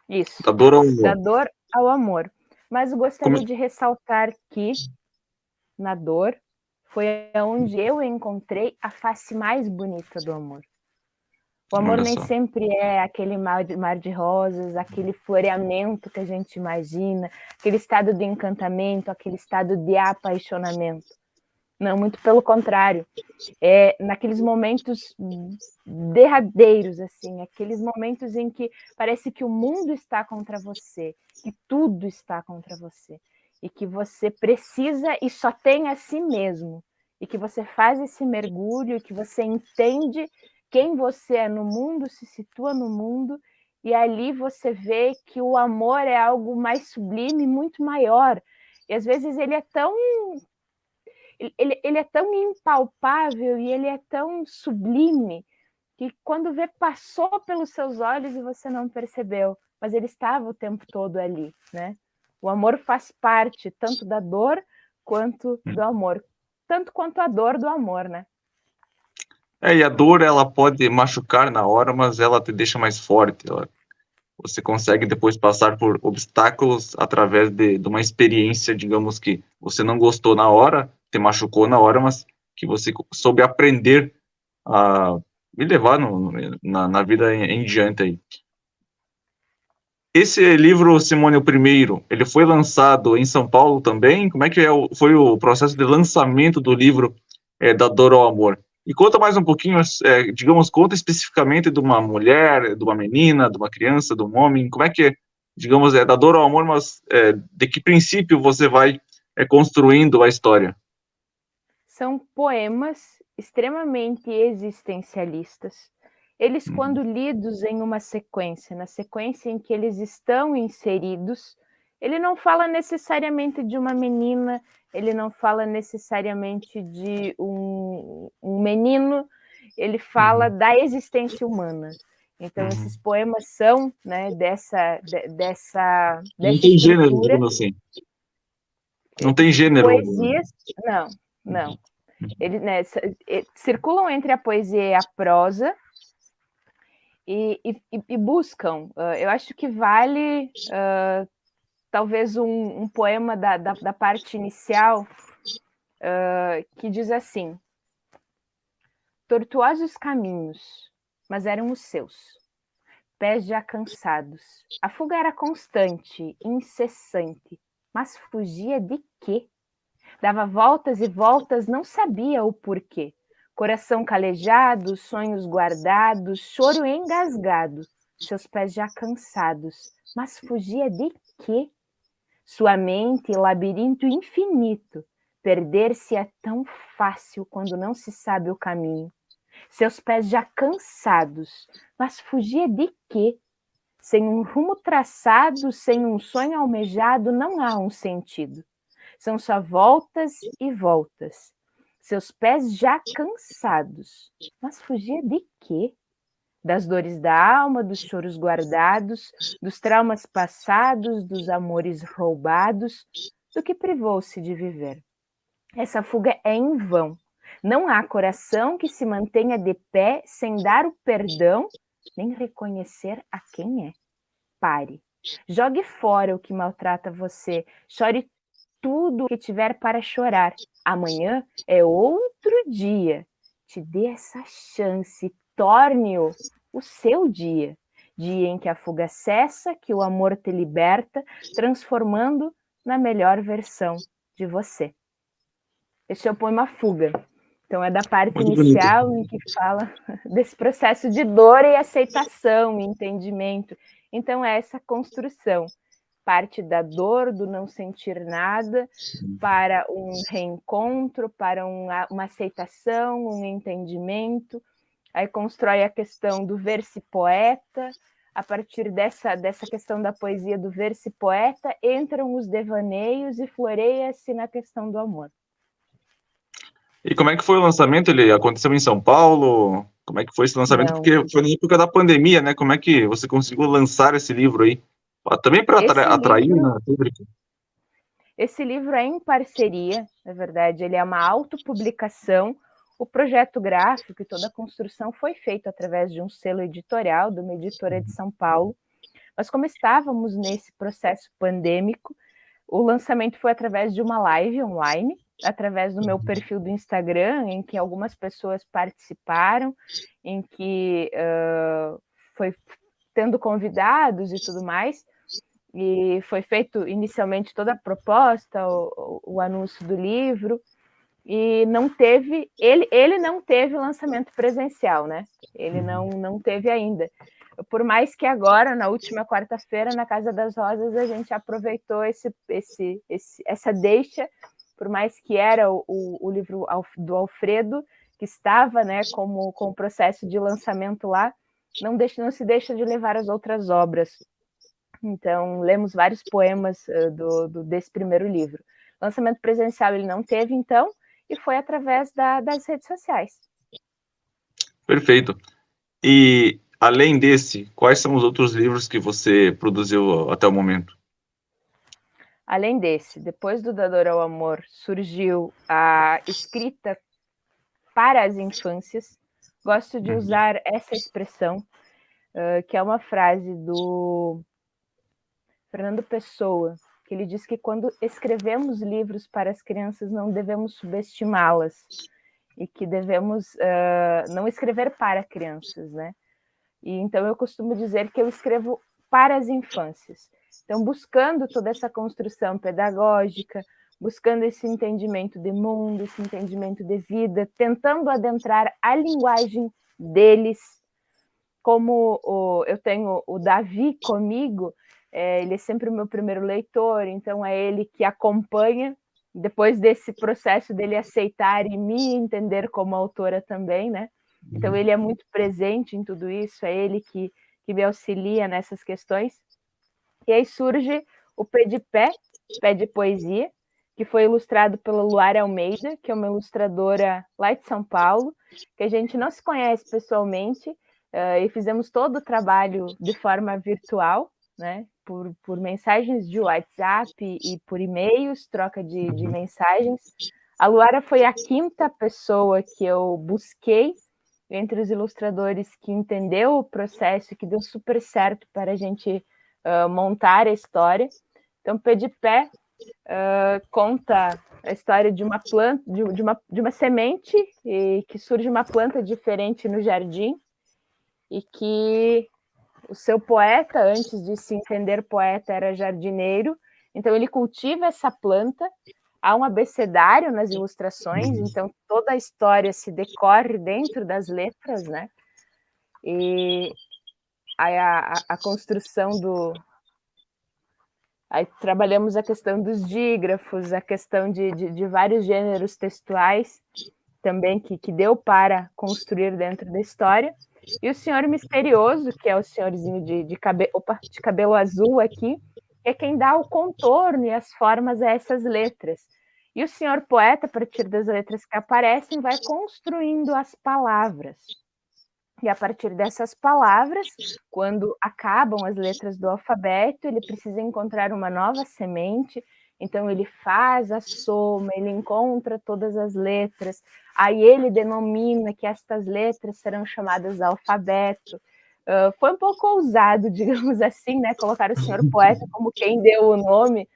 Isso. Da dor ao amor. Da dor ao amor. Mas eu gostaria de ressaltar que na dor foi onde eu encontrei a face mais bonita do amor. O amor nem sempre é aquele mar de rosas, aquele floreamento que a gente imagina, aquele estado de encantamento, aquele estado de apaixonamento. Não, muito pelo contrário. É naqueles momentos derradeiros, assim, aqueles momentos em que parece que o mundo está contra você, que tudo está contra você, e que você precisa e só tem a si mesmo, e que você faz esse mergulho, e que você entende quem você é no mundo, se situa no mundo, e ali você vê que o amor é algo mais sublime, muito maior. E às vezes ele é tão impalpável e ele é tão sublime que quando vê, passou pelos seus olhos e você não percebeu, mas ele estava o tempo todo ali, né? O amor faz parte tanto da dor quanto do amor, tanto quanto a dor do amor, né? E a dor, ela pode machucar na hora, mas ela te deixa mais forte. Você consegue depois passar por obstáculos através de uma experiência, digamos, que você não gostou na hora, te machucou na hora, mas que você soube aprender a me levar na vida em diante aí. Esse livro, Simone, o primeiro, ele foi lançado em São Paulo também? Como é que foi o processo de lançamento do livro Da Dor ao Amor? E conta mais um pouquinho, digamos, conta especificamente de uma mulher, de uma menina, de uma criança, de um homem. Como é que, digamos, Da Dor ao Amor, mas de que princípio você vai construindo a história? São poemas extremamente existencialistas. Eles, quando lidos em uma sequência, na sequência em que eles estão inseridos, ele não fala necessariamente de uma menina, ele não fala necessariamente de um menino, ele fala da existência humana. Então, esses poemas são, né, dessa Não tem gênero, estrutura. digamos assim. Não tem gênero. Poesias, não. Eles, né, circulam entre a poesia e a prosa e buscam. Eu acho que vale talvez um poema da parte inicial que diz assim: tortuosos caminhos, mas eram os seus, pés já cansados. A fuga era constante, incessante, mas fugia de quê? Dava voltas e voltas, não sabia o porquê. Coração calejado, sonhos guardados, choro engasgado, seus pés já cansados. Mas fugia de quê? Sua mente, labirinto infinito. Perder-se é tão fácil quando não se sabe o caminho. Seus pés já cansados, mas fugia de quê? Sem um rumo traçado, sem um sonho almejado, não há um sentido. São só voltas e voltas. Seus pés já cansados. Mas fugia de quê? Das dores da alma, dos choros guardados, dos traumas passados, dos amores roubados, do que privou-se de viver. Essa fuga é em vão. Não há coração que se mantenha de pé sem dar o perdão, nem reconhecer a quem é. Pare. Jogue fora o que maltrata você. Chore tudo o que tiver para chorar. Amanhã é outro dia. Te dê essa chance, torne-o o seu dia. Dia em que a fuga cessa, que o amor te liberta, transformando na melhor versão de você. Esse é o poema Fuga. Então, é da parte Muito inicial bonito. em que fala desse processo de dor e aceitação e entendimento. Então, é essa construção. Parte da dor, do não sentir nada, para um reencontro, para uma aceitação, um entendimento. Aí constrói a questão do ver-se poeta. A partir dessa questão da poesia do ver-se poeta, entram os devaneios e floreia-se na questão do amor. E como é que foi o lançamento? Ele aconteceu em São Paulo? Como é que foi esse lançamento? Não. Porque foi na época da pandemia, né? Como é que você conseguiu lançar esse livro aí? Também para atrair, né, público. Esse livro é em parceria, na verdade, ele é uma autopublicação. O projeto gráfico e toda a construção foi feito através de um selo editorial, de uma editora de São Paulo. Mas como estávamos nesse processo pandêmico, o lançamento foi através de uma live online, através do meu perfil do Instagram, em que algumas pessoas participaram, em que foi tendo convidados e tudo mais, e foi feito inicialmente toda a proposta, o anúncio do livro, e não teve, ele não teve lançamento presencial, né? Ele não teve ainda. Por mais que agora, na última quarta-feira, na Casa das Rosas, a gente aproveitou essa deixa, por mais que era o livro do Alfredo, que estava, né, com o processo de lançamento lá, não se deixa de levar as outras obras. Então, lemos vários poemas desse primeiro livro. Lançamento presencial ele não teve, então, e foi através das redes sociais. Perfeito. E, além desse, quais são os outros livros que você produziu até o momento? Além desse, depois do Da Dor ao Amor, surgiu a escrita para as infâncias. Gosto de usar essa expressão, que é uma frase do Fernando Pessoa, que ele diz que quando escrevemos livros para as crianças não devemos subestimá-las e que devemos não escrever para crianças, né? E então eu costumo dizer que eu escrevo para as infâncias. Então, buscando toda essa construção pedagógica, buscando esse entendimento de mundo, esse entendimento de vida, tentando adentrar a linguagem deles. Como eu tenho o Davi comigo, ele é sempre o meu primeiro leitor, então é ele que acompanha, depois desse processo dele aceitar e me entender como autora também, né? Então ele é muito presente em tudo isso, é ele que me auxilia nessas questões. E aí surge o Pé de Pé, Pé de Poesia, que foi ilustrado pela Luara Almeida, que é uma ilustradora lá de São Paulo, que a gente não se conhece pessoalmente, e fizemos todo o trabalho de forma virtual, né, por mensagens de WhatsApp e por e-mails, troca de mensagens. A Luara foi a quinta pessoa que eu busquei entre os ilustradores que entendeu o processo e que deu super certo para a gente montar a história. Então, Pé de Pé conta a história de uma planta, de uma semente, e que surge uma planta diferente no jardim, e que o seu poeta, antes de se entender poeta, era jardineiro. Então, ele cultiva essa planta. Há um abecedário nas ilustrações, então toda a história se decorre dentro das letras, né? E a construção do... Aí trabalhamos a questão dos dígrafos, a questão de vários gêneros textuais também que deu para construir dentro da história. E o Senhor Misterioso, que é o senhorzinho de cabelo azul aqui, é quem dá o contorno e as formas a essas letras. E o Senhor Poeta, a partir das letras que aparecem, vai construindo as palavras. E a partir dessas palavras, quando acabam as letras do alfabeto, ele precisa encontrar uma nova semente, então ele faz a soma, ele encontra todas as letras, aí ele denomina que estas letras serão chamadas alfabeto. Foi um pouco ousado, digamos assim, né, colocar o Senhor Poeta como quem deu o nome,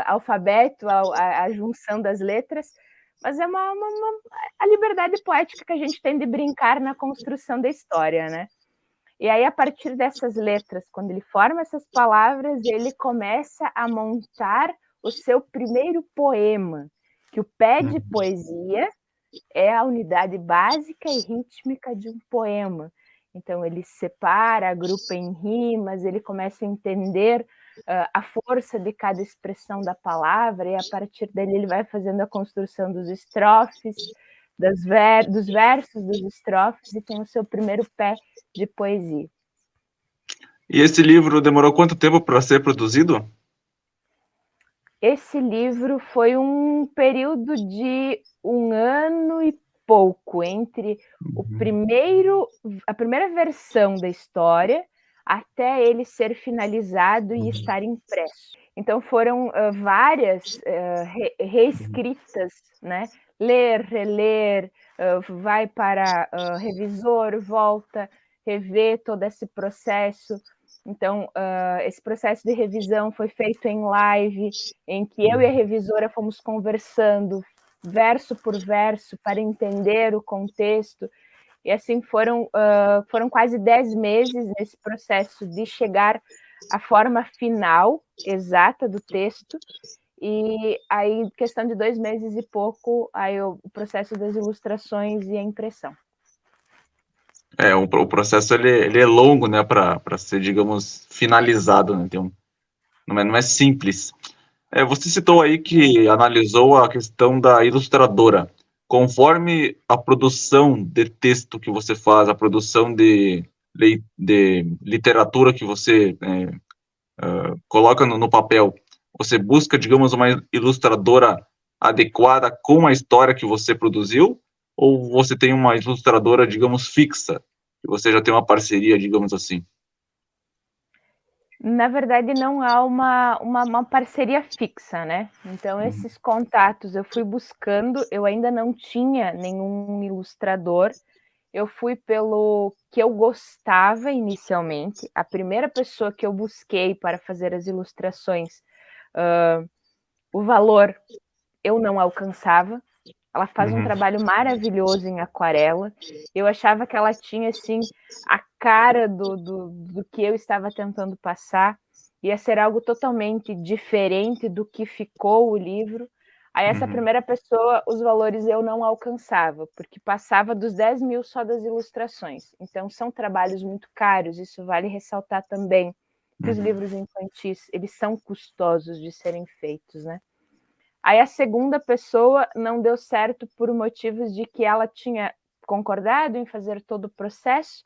alfabeto, a junção das letras, mas é a liberdade poética que a gente tem de brincar na construção da história, né? E aí, a partir dessas letras, quando ele forma essas palavras, ele começa a montar o seu primeiro poema, que o Pé de Poesia é a unidade básica e rítmica de um poema. Então, ele separa, agrupa em rimas, ele começa a entender a força de cada expressão da palavra, e a partir dele ele vai fazendo a construção dos estrofes, dos versos dos estrofes, e tem o seu primeiro pé de poesia. E esse livro demorou quanto tempo para ser produzido? Esse livro foi um período de 1 ano e pouco, entre a primeira versão da história até ele ser finalizado e estar impresso. Então foram várias reescritas, né? Ler, reler, vai para revisor, volta, rever todo esse processo. Então, esse processo de revisão foi feito em live, em que eu e a revisora fomos conversando verso por verso para entender o contexto. E assim foram quase 10 meses nesse processo de chegar à forma final exata do texto. E aí, questão de 2 meses e pouco, aí o processo das ilustrações e a impressão. O processo ele é longo, né, para ser, digamos, finalizado, né? Não é simples. Você citou aí que analisou a questão da ilustradora. Conforme a produção de texto que você faz, a produção de literatura que você coloca no papel, você busca, digamos, uma ilustradora adequada com a história que você produziu? Ou você tem uma ilustradora, digamos, fixa, que você já tem uma parceria, digamos assim? Na verdade, não há uma parceria fixa, né? Então, esses contatos eu fui buscando, eu ainda não tinha nenhum ilustrador, eu fui pelo que eu gostava inicialmente. A primeira pessoa que eu busquei para fazer as ilustrações, o valor eu não alcançava, Ela faz um trabalho maravilhoso em aquarela. Eu achava que ela tinha, assim, a cara do que eu estava tentando passar. Ia ser algo totalmente diferente do que ficou o livro. Aí essa primeira pessoa, os valores eu não alcançava, porque passava dos 10 mil só das ilustrações. Então, são trabalhos muito caros, isso vale ressaltar também, que os livros infantis, eles são custosos de serem feitos, né? Aí a segunda pessoa não deu certo por motivos de que ela tinha concordado em fazer todo o processo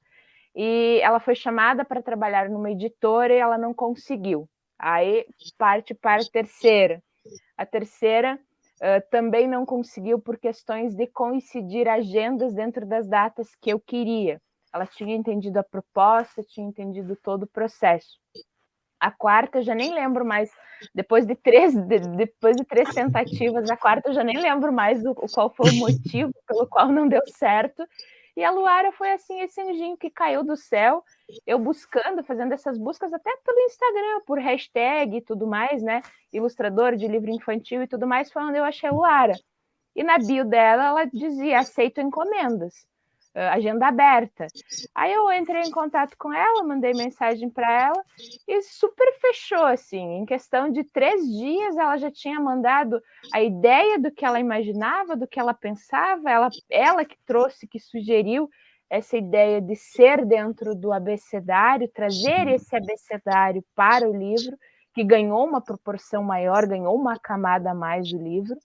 e ela foi chamada para trabalhar numa editora e ela não conseguiu. Aí parte para a terceira. A terceira também não conseguiu por questões de coincidir agendas dentro das datas que eu queria. Ela tinha entendido a proposta, tinha entendido todo o processo. A quarta eu já nem lembro mais, depois de três tentativas, a quarta eu já nem lembro mais qual foi o motivo pelo qual não deu certo. E a Luara foi assim, esse anjinho que caiu do céu, eu buscando, fazendo essas buscas até pelo Instagram, por hashtag e tudo mais, né? Ilustrador de livro infantil e tudo mais, foi onde eu achei a Luara. E na bio dela, ela dizia, aceito encomendas, agenda aberta. Aí eu entrei em contato com ela, mandei mensagem para ela e super fechou, assim. Em questão de 3 dias, ela já tinha mandado a ideia do que ela imaginava, do que ela pensava, ela que trouxe, que sugeriu essa ideia de ser dentro do abecedário, trazer esse abecedário para o livro, que ganhou uma proporção maior, ganhou uma camada a mais do livro.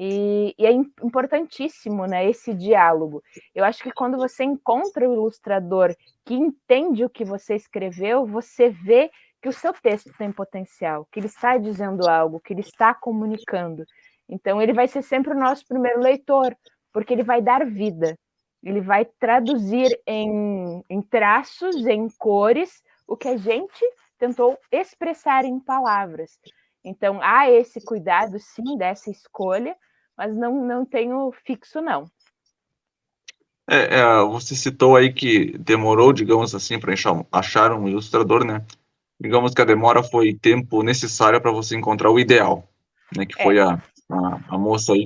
E é importantíssimo, né, esse diálogo. Eu acho que quando você encontra o ilustrador que entende o que você escreveu, você vê que o seu texto tem potencial, que ele está dizendo algo, que ele está comunicando. Então, ele vai ser sempre o nosso primeiro leitor, porque ele vai dar vida, ele vai traduzir em traços, em cores, o que a gente tentou expressar em palavras. Então, há esse cuidado, sim, dessa escolha, mas não tenho fixo, não. Você citou aí que demorou, digamos assim, para achar um ilustrador, né? Digamos que a demora foi tempo necessário para você encontrar o ideal, né? Que foi a moça aí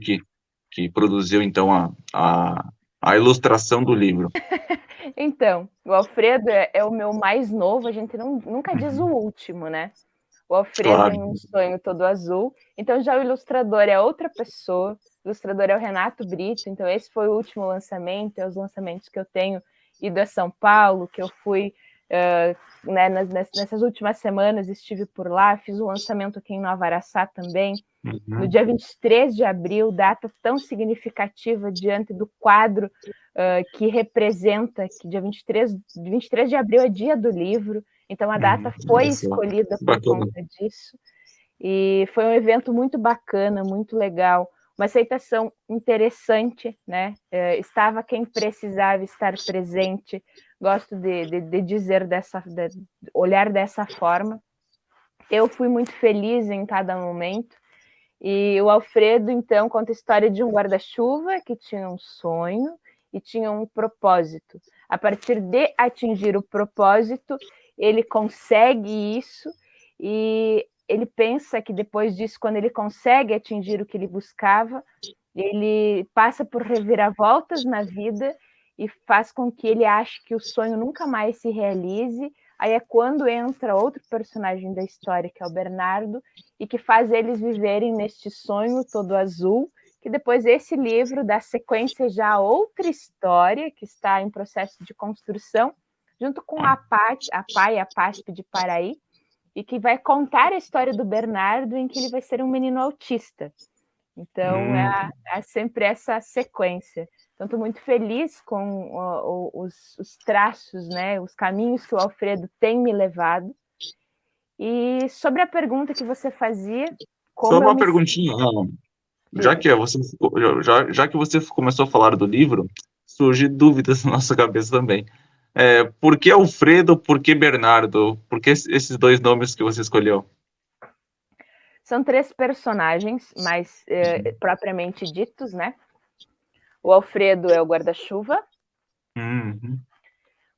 que produziu, então, a ilustração do livro. Então, o Alfredo é o meu mais novo, a gente nunca diz o último, né? O Alfredo Claro. em Um Sonho Todo Azul. Então, já o ilustrador é outra pessoa. O ilustrador é o Renato Brito. Então, esse foi o último lançamento. É os lançamentos que eu tenho ido a São Paulo, que eu fui né, nessas últimas semanas, estive por lá. Fiz um lançamento aqui em Nova Araçá também. No dia 23 de abril, data tão significativa diante do quadro que representa que dia 23 de abril é dia do livro. Então, a data foi escolhida por conta disso. E foi um evento muito bacana, muito legal, uma aceitação interessante, né? Estava quem precisava estar presente. Gosto de dizer olhar dessa forma. Eu fui muito feliz em cada momento. E o Alfredo, então, conta a história de um guarda-chuva que tinha um sonho e tinha um propósito. A partir de atingir o propósito, ele consegue isso e ele pensa que depois disso, quando ele consegue atingir o que ele buscava, ele passa por reviravoltas na vida e faz com que ele ache que o sonho nunca mais se realize. Aí é quando entra outro personagem da história, que é o Bernardo, e que faz eles viverem neste sonho todo azul, que depois esse livro dá sequência já a outra história que está em processo de construção, junto com a PAI, a PASP de Paraí, e que vai contar a história do Bernardo, em que ele vai ser um menino autista. Então, é sempre essa sequência. Então, estou muito feliz com os traços, né, os caminhos que o Alfredo tem me levado. E sobre a pergunta que você fazia, como Só uma perguntinha, já que você começou a falar do livro, surgem dúvidas na nossa cabeça também. Por que Alfredo, por que Bernardo? Por que esses dois nomes que você escolheu? São 3 personagens, mais propriamente ditos, né? O Alfredo é o guarda-chuva,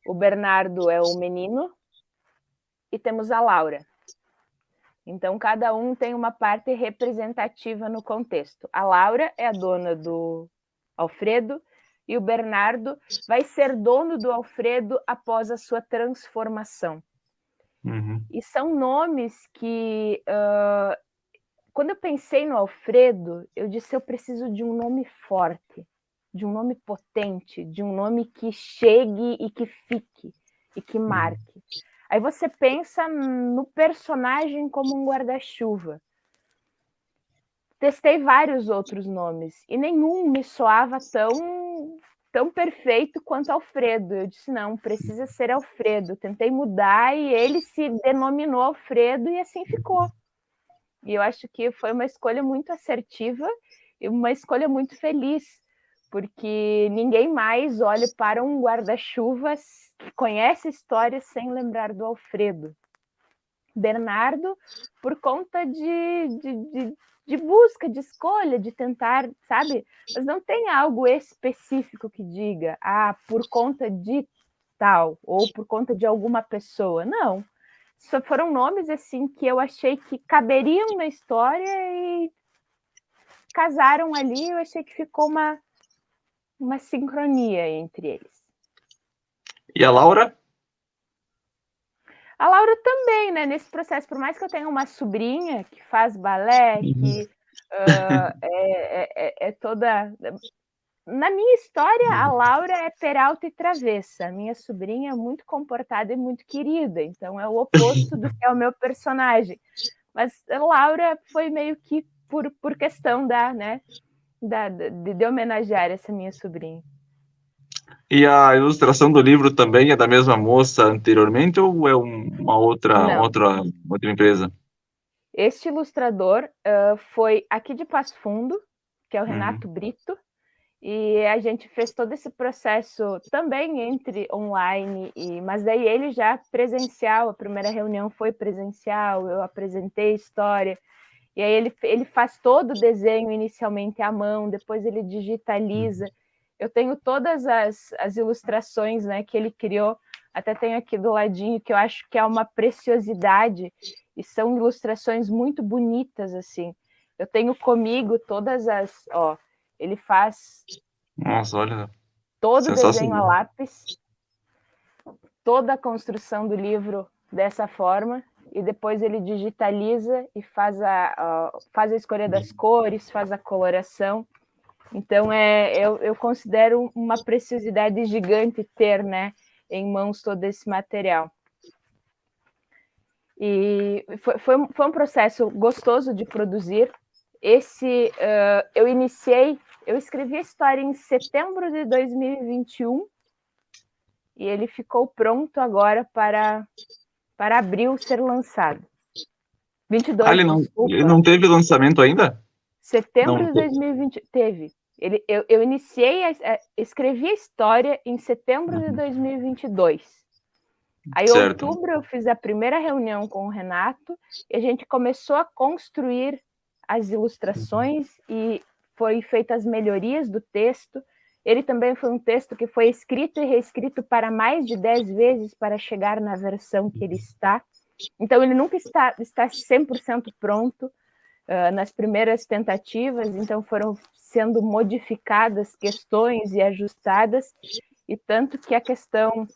o Bernardo é o menino e temos a Laura. Então, cada um tem uma parte representativa no contexto. A Laura é a dona do Alfredo e o Bernardo vai ser dono do Alfredo após a sua transformação. E são nomes que, quando eu pensei no Alfredo, eu disse, eu preciso de um nome forte, de um nome potente, de um nome que chegue e que fique, e que marque. Aí você pensa no personagem como um guarda-chuva. Testei vários outros nomes e nenhum me soava tão perfeito quanto Alfredo. Eu disse, não, precisa ser Alfredo. Tentei mudar e ele se denominou Alfredo e assim ficou. E eu acho que foi uma escolha muito assertiva e uma escolha muito feliz, porque ninguém mais olha para um guarda-chuva que conhece a história sem lembrar do Alfredo. Bernardo, por conta de busca, de escolha, de tentar, sabe? Mas não tem algo específico que diga, por conta de tal, ou por conta de alguma pessoa. Não. Só foram nomes assim que eu achei que caberiam na história e casaram ali. Eu achei que ficou uma sincronia entre eles. E a Laura? A Laura também, né? Nesse processo, por mais que eu tenha uma sobrinha que faz balé, que é toda... Na minha história, a Laura é peralta e travessa. Minha sobrinha é muito comportada e muito querida, então é o oposto do que é o meu personagem. Mas a Laura foi meio que por questão de homenagear essa minha sobrinha. E a ilustração do livro também é da mesma moça anteriormente ou é uma outra empresa? Este ilustrador foi aqui de Passo Fundo, que é o Renato Brito, e a gente fez todo esse processo também entre online, mas daí ele já presencial, a primeira reunião foi presencial, eu apresentei a história, e aí ele faz todo o desenho inicialmente à mão, depois ele digitaliza. Eu tenho todas as ilustrações, né, que ele criou, até tenho aqui do ladinho, que eu acho que é uma preciosidade, e são ilustrações muito bonitas, assim. Eu tenho comigo todas ele faz... Nossa, olha, todo o desenho a lápis, toda a construção do livro dessa forma, e depois ele digitaliza e faz a escolha das cores, faz a coloração. Então, eu considero uma preciosidade gigante ter, né, em mãos todo esse material. E foi um processo gostoso de produzir. Eu escrevi a história em setembro de 2021 e ele ficou pronto agora para abril ser lançado. 22, desculpa. Ele não teve lançamento ainda? Setembro de 2020, teve. Eu escrevi a história em setembro de 2022. Aí, em outubro, eu fiz a primeira reunião com o Renato e a gente começou a construir as ilustrações e foi feitas as melhorias do texto. Ele também foi um texto que foi escrito e reescrito para mais de 10 vezes para chegar na versão que ele está. Então, ele nunca está 100% pronto nas primeiras tentativas, então foram sendo modificadas questões e ajustadas, e tanto que a questão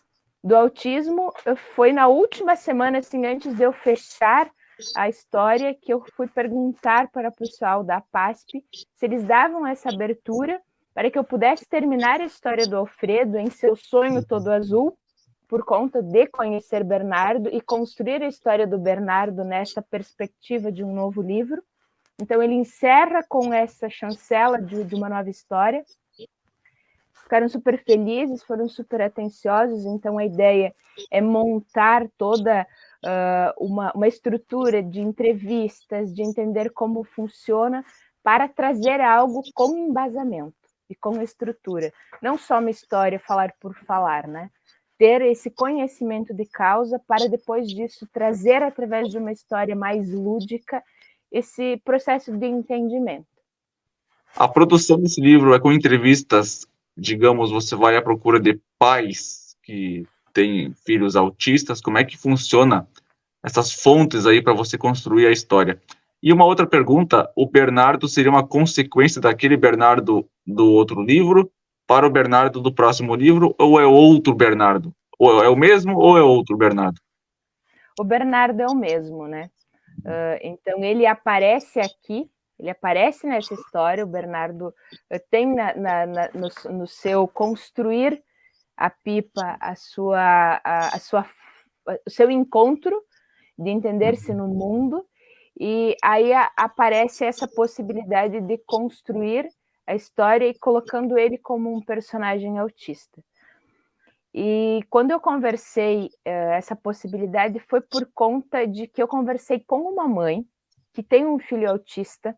do autismo foi na última semana, assim, antes de eu fechar a história, que eu fui perguntar para o pessoal da PASP se eles davam essa abertura para que eu pudesse terminar a história do Alfredo em seu sonho todo azul, por conta de conhecer Bernardo e construir a história do Bernardo nessa perspectiva de um novo livro. Então, ele encerra com essa chancela de uma nova história. Ficaram super felizes, foram super atenciosos. Então, a ideia é montar toda uma estrutura de entrevistas, de entender como funciona, para trazer algo com embasamento e com estrutura. Não só uma história falar por falar, né? Ter esse conhecimento de causa para, depois disso, trazer, através de uma história mais lúdica, esse processo de entendimento. A produção desse livro é com entrevistas, digamos, você vai à procura de pais que têm filhos autistas, como é que funciona essas fontes aí para você construir a história. E uma outra pergunta, o Bernardo seria uma consequência daquele Bernardo do outro livro para o Bernardo do próximo livro, ou é outro Bernardo? Ou é o mesmo ou é outro Bernardo? O Bernardo é o mesmo, né? Então, ele aparece aqui, ele aparece nessa história, o Bernardo tem no seu construir a pipa, o seu encontro de entender-se no mundo, e aí aparece essa possibilidade de construir a história e colocando ele como um personagem autista. E quando eu conversei essa possibilidade foi por conta de que eu conversei com uma mãe que tem um filho autista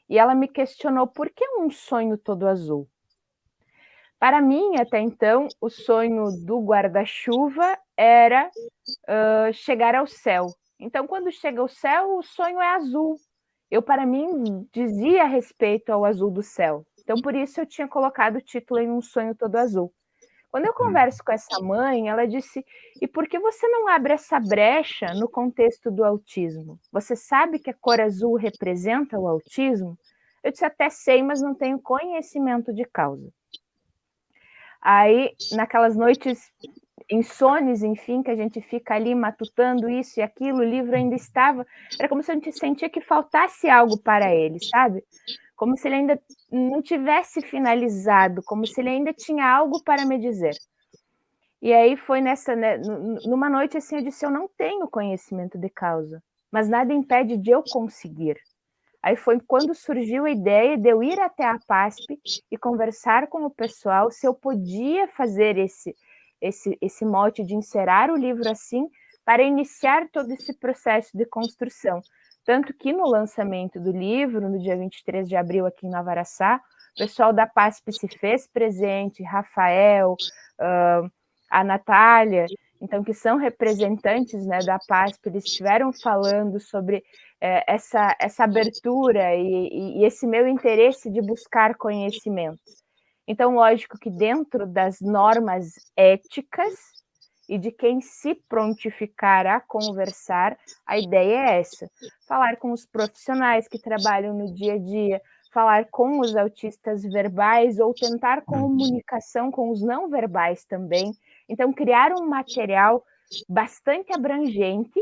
e ela me questionou por que um sonho todo azul? Para mim, até então, o sonho do guarda-chuva era chegar ao céu. Então, quando chega ao céu, o sonho é azul. Eu, para mim, dizia a respeito ao azul do céu. Então, por isso eu tinha colocado o título em Um Sonho Todo Azul. Quando eu converso com essa mãe, ela disse: e por que você não abre essa brecha no contexto do autismo? Você sabe que a cor azul representa o autismo? Eu disse: até sei, mas não tenho conhecimento de causa. Aí, naquelas noites insones, enfim, que a gente fica ali matutando isso e aquilo, o livro ainda estava, era como se a gente sentia que faltasse algo para ele, sabe? Como se ele ainda não tivesse finalizado, como se ele ainda tinha algo para me dizer. E aí foi numa noite assim, eu disse: eu não tenho conhecimento de causa, mas nada impede de eu conseguir. Aí foi quando surgiu a ideia de eu ir até a PASP e conversar com o pessoal se eu podia fazer esse mote de encerar o livro assim, para iniciar todo esse processo de construção. Tanto que no lançamento do livro, no dia 23 de abril, aqui em Nova Araçá, o pessoal da PASP se fez presente, Rafael, a Natália, então, que são representantes, né, da PASP, eles estiveram falando sobre essa abertura e esse meu interesse de buscar conhecimento. Então, lógico que dentro das normas éticas e de quem se prontificar a conversar, a ideia é essa: falar com os profissionais que trabalham no dia a dia, falar com os autistas verbais ou tentar comunicação com os não verbais também. Então, criar um material bastante abrangente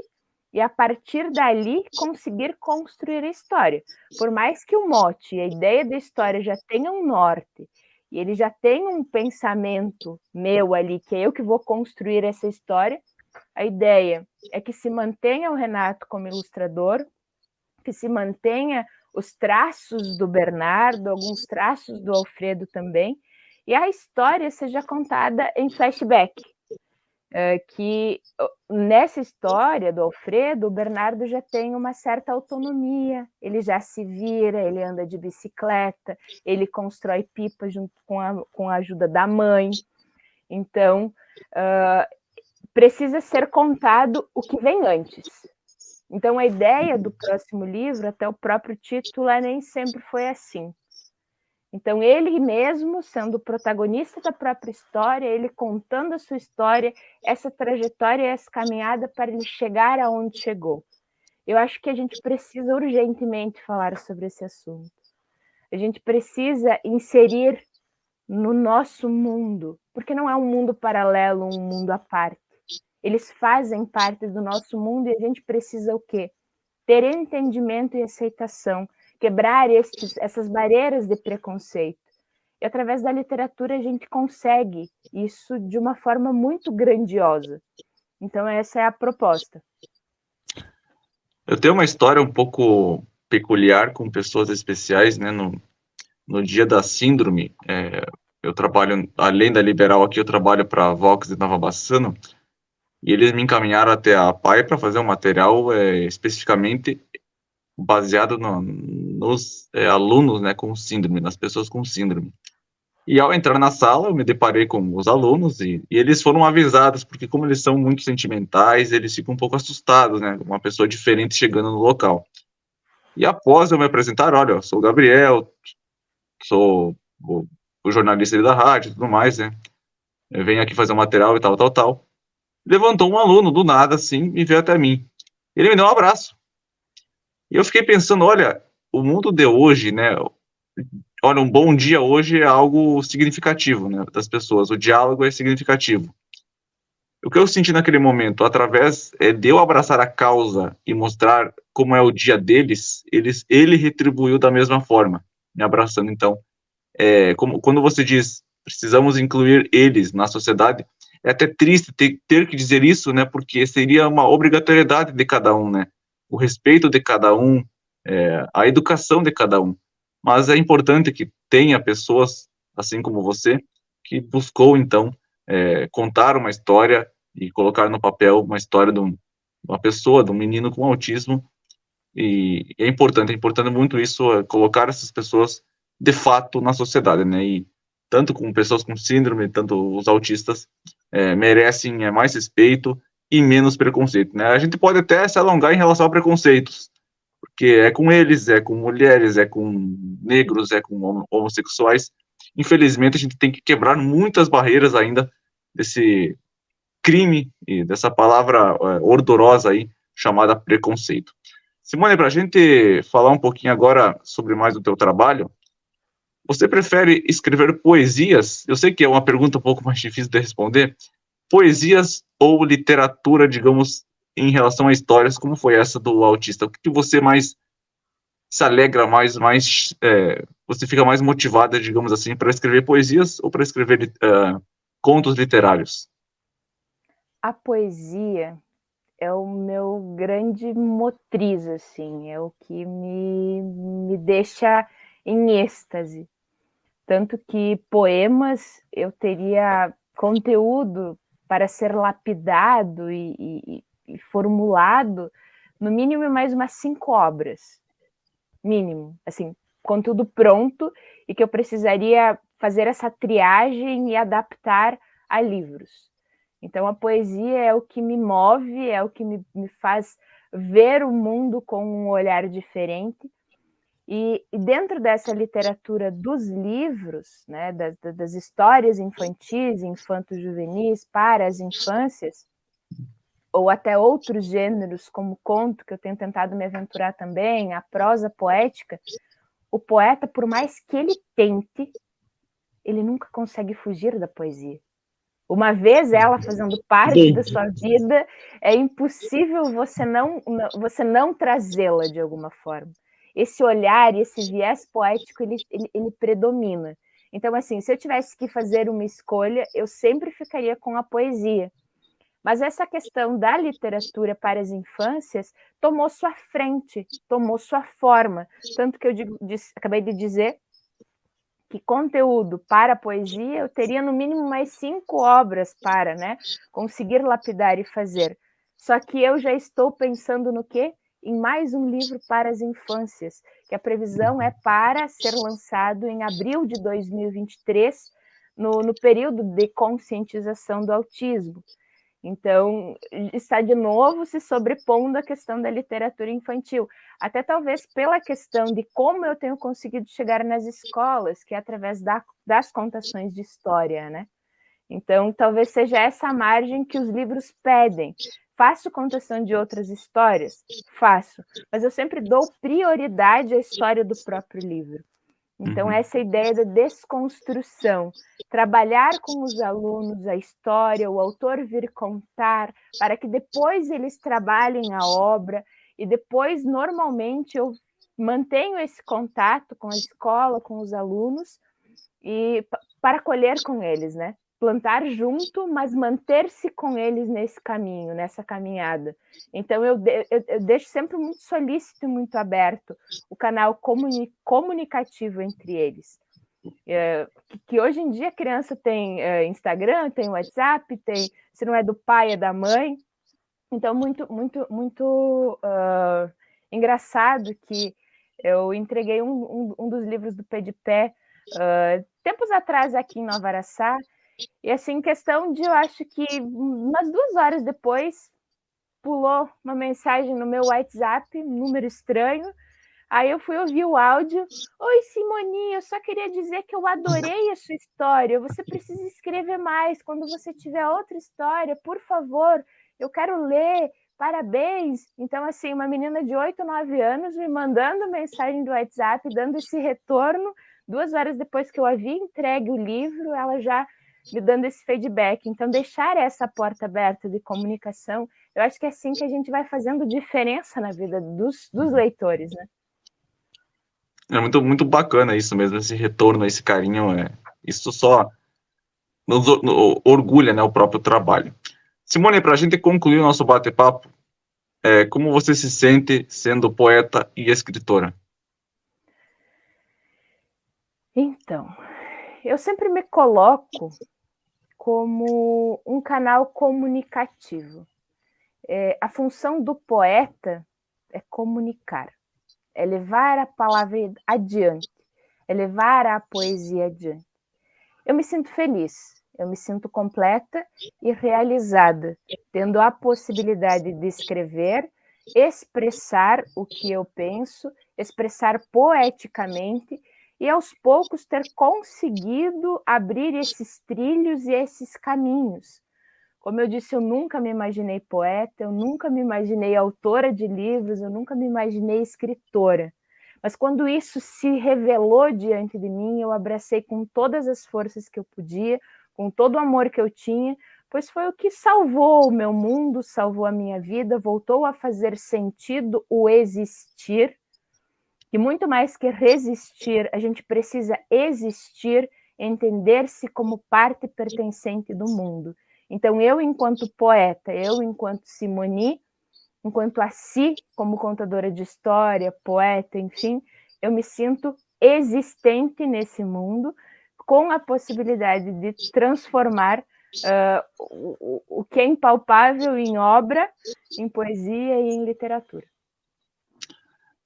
e, a partir dali, conseguir construir a história. Por mais que o mote, a ideia da história já tenha um norte, e ele já tem um pensamento meu ali, que é eu que vou construir essa história, a ideia é que se mantenha o Renato como ilustrador, que se mantenha os traços do Bernardo, alguns traços do Alfredo também, e a história seja contada em flashback. Que nessa história do Alfredo, o Bernardo já tem uma certa autonomia, ele já se vira, ele anda de bicicleta, ele constrói pipa junto com a ajuda da mãe. Então, precisa ser contado o que vem antes. Então, a ideia do próximo livro, até o próprio título, nem sempre foi assim. Então, ele mesmo, sendo o protagonista da própria história, ele contando a sua história, essa trajetória, essa caminhada para ele chegar aonde chegou. Eu acho que a gente precisa urgentemente falar sobre esse assunto. A gente precisa inserir no nosso mundo, porque não é um mundo paralelo, um mundo à parte. Eles fazem parte do nosso mundo e a gente precisa o quê? Ter entendimento e aceitação, quebrar essas barreiras de preconceito. E através da literatura a gente consegue isso de uma forma muito grandiosa. Então essa é a proposta. Eu tenho uma história um pouco peculiar com pessoas especiais, né? No dia da síndrome, eu trabalho, além da Liberal aqui, eu trabalho para a Vox de Nova Bassano, e eles me encaminharam até a PAI para fazer um material especificamente baseado nos alunos, né, com síndrome, nas pessoas com síndrome. E ao entrar na sala, eu me deparei com os alunos e eles foram avisados, porque como eles são muito sentimentais, eles ficam um pouco assustados, né, uma pessoa diferente chegando no local. E após eu me apresentar, olha, eu sou o Gabriel, sou o jornalista da rádio e tudo mais, né, eu venho aqui fazer um material e tal. Levantou um aluno do nada, assim, e veio até mim. Ele me deu um abraço. E eu fiquei pensando, olha, o mundo de hoje, né? Olha, um bom dia hoje é algo significativo, né, das pessoas. O diálogo é significativo. O que eu senti naquele momento, através de eu abraçar a causa e mostrar como é o dia deles, ele retribuiu da mesma forma, me abraçando. Então, quando você diz precisamos incluir eles na sociedade, é até triste ter que dizer isso, né? Porque seria uma obrigatoriedade de cada um, né? O respeito de cada um, a educação de cada um. Mas é importante que tenha pessoas, assim como você, que buscou então contar uma história e colocar no papel uma história de uma pessoa, de um menino com autismo. E é importante muito isso, colocar essas pessoas de fato na sociedade, né? E tanto com pessoas com síndrome, tanto os autistas merecem mais respeito e menos preconceito, né? A gente pode até se alongar em relação a preconceitos, porque é com eles, é com mulheres, é com negros, é com homossexuais. Infelizmente, a gente tem que quebrar muitas barreiras ainda desse crime e dessa palavra ordorosa aí, chamada preconceito. Simone, para a gente falar um pouquinho agora sobre mais do teu trabalho, você prefere escrever poesias? Eu sei que é uma pergunta um pouco mais difícil de responder. Poesias ou literatura, digamos, em relação a histórias, como foi essa do autista? O que você mais se alegra mais você fica mais motivada, digamos assim, para escrever poesias ou para escrever contos literários? A poesia é o meu grande motriz, assim, é o que me deixa em êxtase. Tanto que poemas eu teria conteúdo para ser lapidado e formulado, no mínimo mais umas 5 obras, mínimo, assim, com tudo pronto e que eu precisaria fazer essa triagem e adaptar a livros. Então, a poesia é o que me move, é o que me faz ver o mundo com um olhar diferente. E dentro dessa literatura dos livros, né, das histórias infantis, infanto-juvenis para as infâncias, ou até outros gêneros, como conto, que eu tenho tentado me aventurar também, a prosa poética, o poeta, por mais que ele tente, ele nunca consegue fugir da poesia. Uma vez ela fazendo parte da sua vida, é impossível você não trazê-la de alguma forma. Esse olhar, esse viés poético, ele predomina. Então, assim, se eu tivesse que fazer uma escolha, eu sempre ficaria com a poesia. Mas essa questão da literatura para as infâncias tomou sua frente, tomou sua forma. Tanto que acabei de dizer que conteúdo para a poesia eu teria no mínimo mais 5 obras para, né, conseguir lapidar e fazer. Só que eu já estou pensando no quê? Em mais um livro para as infâncias, que a previsão é para ser lançado em abril de 2023, no período de conscientização do autismo. Então, está de novo se sobrepondo à questão da literatura infantil, até talvez pela questão de como eu tenho conseguido chegar nas escolas, que é através das contações de história, né? Então, talvez seja essa margem que os livros pedem. Faço contação de outras histórias? Faço, mas eu sempre dou prioridade à história do próprio livro. Então, essa ideia da desconstrução, trabalhar com os alunos a história, o autor vir contar, para que depois eles trabalhem a obra, e depois, normalmente, eu mantenho esse contato com a escola, com os alunos, e para colher com eles, né? Plantar junto, mas manter-se com eles nesse caminho, nessa caminhada. Então, eu deixo sempre muito solícito e muito aberto o canal comunicativo entre eles. Que hoje em dia a criança tem Instagram, tem WhatsApp, tem, se não é do pai, é da mãe. Então, muito engraçado que eu entreguei um dos livros do Pé de Pé tempos atrás aqui em Nova Araçá, e assim, questão de, eu acho que umas 2 horas depois, pulou uma mensagem no meu WhatsApp, um número estranho. Aí eu fui ouvir o áudio. Oi, Simoninha, eu só queria dizer que eu adorei a sua história. Você precisa escrever mais. Quando você tiver outra história, por favor, eu quero ler. parabéns! Então, assim, uma menina de 8, 9 anos me mandando mensagem do WhatsApp, dando esse retorno, 2 horas depois que eu havia entregue o livro, ela já me dando esse feedback. Então, deixar essa porta aberta de comunicação, eu acho que é assim que a gente vai fazendo diferença na vida dos leitores, né? É muito bacana isso mesmo, esse retorno, esse carinho, isso só nos orgulha, né, o próprio trabalho. Simone, para a gente concluir o nosso bate-papo, como você se sente sendo poeta e escritora? Então, eu sempre me coloco como um canal comunicativo. A função do poeta é comunicar, é levar a palavra adiante, é levar a poesia adiante. Eu me sinto feliz, eu me sinto completa e realizada, tendo a possibilidade de escrever, expressar o que eu penso, expressar poeticamente e aos poucos ter conseguido abrir esses trilhos e esses caminhos. Como eu disse, eu nunca me imaginei poeta, eu nunca me imaginei autora de livros, eu nunca me imaginei escritora. Mas quando isso se revelou diante de mim, eu abracei com todas as forças que eu podia, com todo o amor que eu tinha, pois foi o que salvou o meu mundo, salvou a minha vida, voltou a fazer sentido o existir. E muito mais que resistir, a gente precisa existir, entender-se como parte pertencente do mundo. Então, eu, enquanto poeta, eu, enquanto Simone, enquanto a Si, como contadora de história, poeta, enfim, eu me sinto existente nesse mundo, com a possibilidade de transformar o que é impalpável em obra, em poesia e em literatura.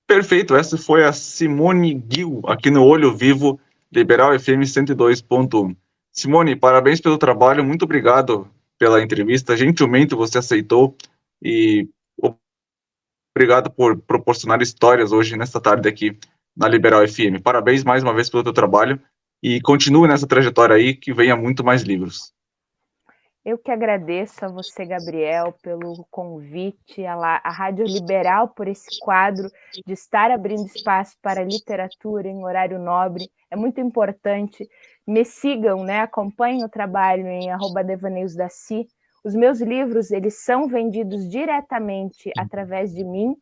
Perfeito, essa foi a Simone Gil, aqui no Olho Vivo, Liberal FM 102.1. Simone, parabéns pelo trabalho, muito obrigado pela entrevista, gentilmente você aceitou e obrigado por proporcionar histórias hoje, nesta tarde aqui na Liberal FM. Parabéns mais uma vez pelo teu trabalho e continue nessa trajetória aí, que venha muito mais livros. Eu que agradeço a você, Gabriel, pelo convite, a Rádio Liberal por esse quadro de estar abrindo espaço para a literatura em horário nobre. É muito importante. Me sigam, né? Acompanhem o trabalho em @devaneiosdaci. Os meus livros, eles são vendidos diretamente através de mim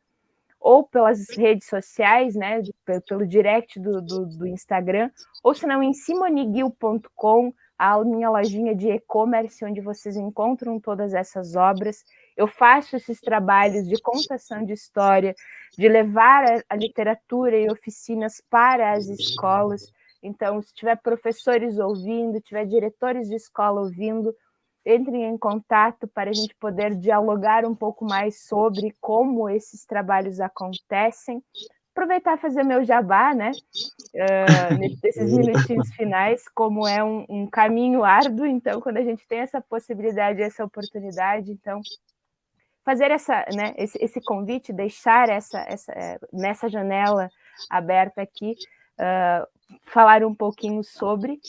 ou pelas redes sociais, né? Pelo direct do Instagram, ou se não em simoniguil.com, a minha lojinha de e-commerce, onde vocês encontram todas essas obras. Eu faço esses trabalhos de contação de história, de levar a literatura e oficinas para as escolas. Então, se tiver professores ouvindo, tiver diretores de escola ouvindo, entrem em contato para a gente poder dialogar um pouco mais sobre como esses trabalhos acontecem. Aproveitar e fazer meu jabá, né? Nesses minutinhos finais, como é um caminho árduo, então, quando a gente tem essa possibilidade, essa oportunidade, então, fazer né, esse convite, deixar nessa janela aberta aqui, falar um pouquinho sobre.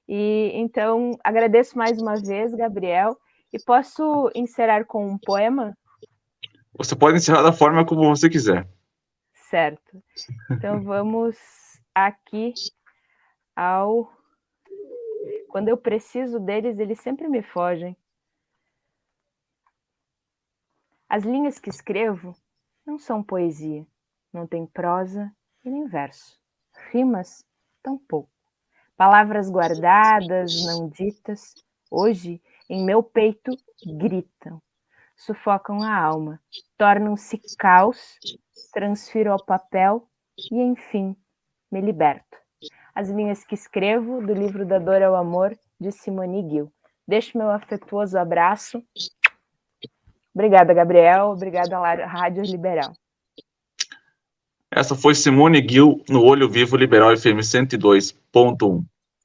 E então, agradeço mais uma vez, Gabriel, e posso encerrar com um poema? Você pode encerrar da forma como você quiser. Certo. Então, vamos aqui ao... Quando eu preciso deles, eles sempre me fogem. As linhas que escrevo não são poesia, não tem prosa e nem verso. Rimas, tampouco. Palavras guardadas, não ditas, hoje, em meu peito, gritam. Sufocam a alma, tornam-se caos, transfiro ao papel e, enfim, me liberto. As linhas que escrevo do livro Da Dor ao Amor, de Simone Gil. Deixo meu afetuoso abraço. Obrigada, Gabriel. Obrigada à Rádio Liberal. Essa foi Simone Gil no Olho Vivo Liberal FM 102.1.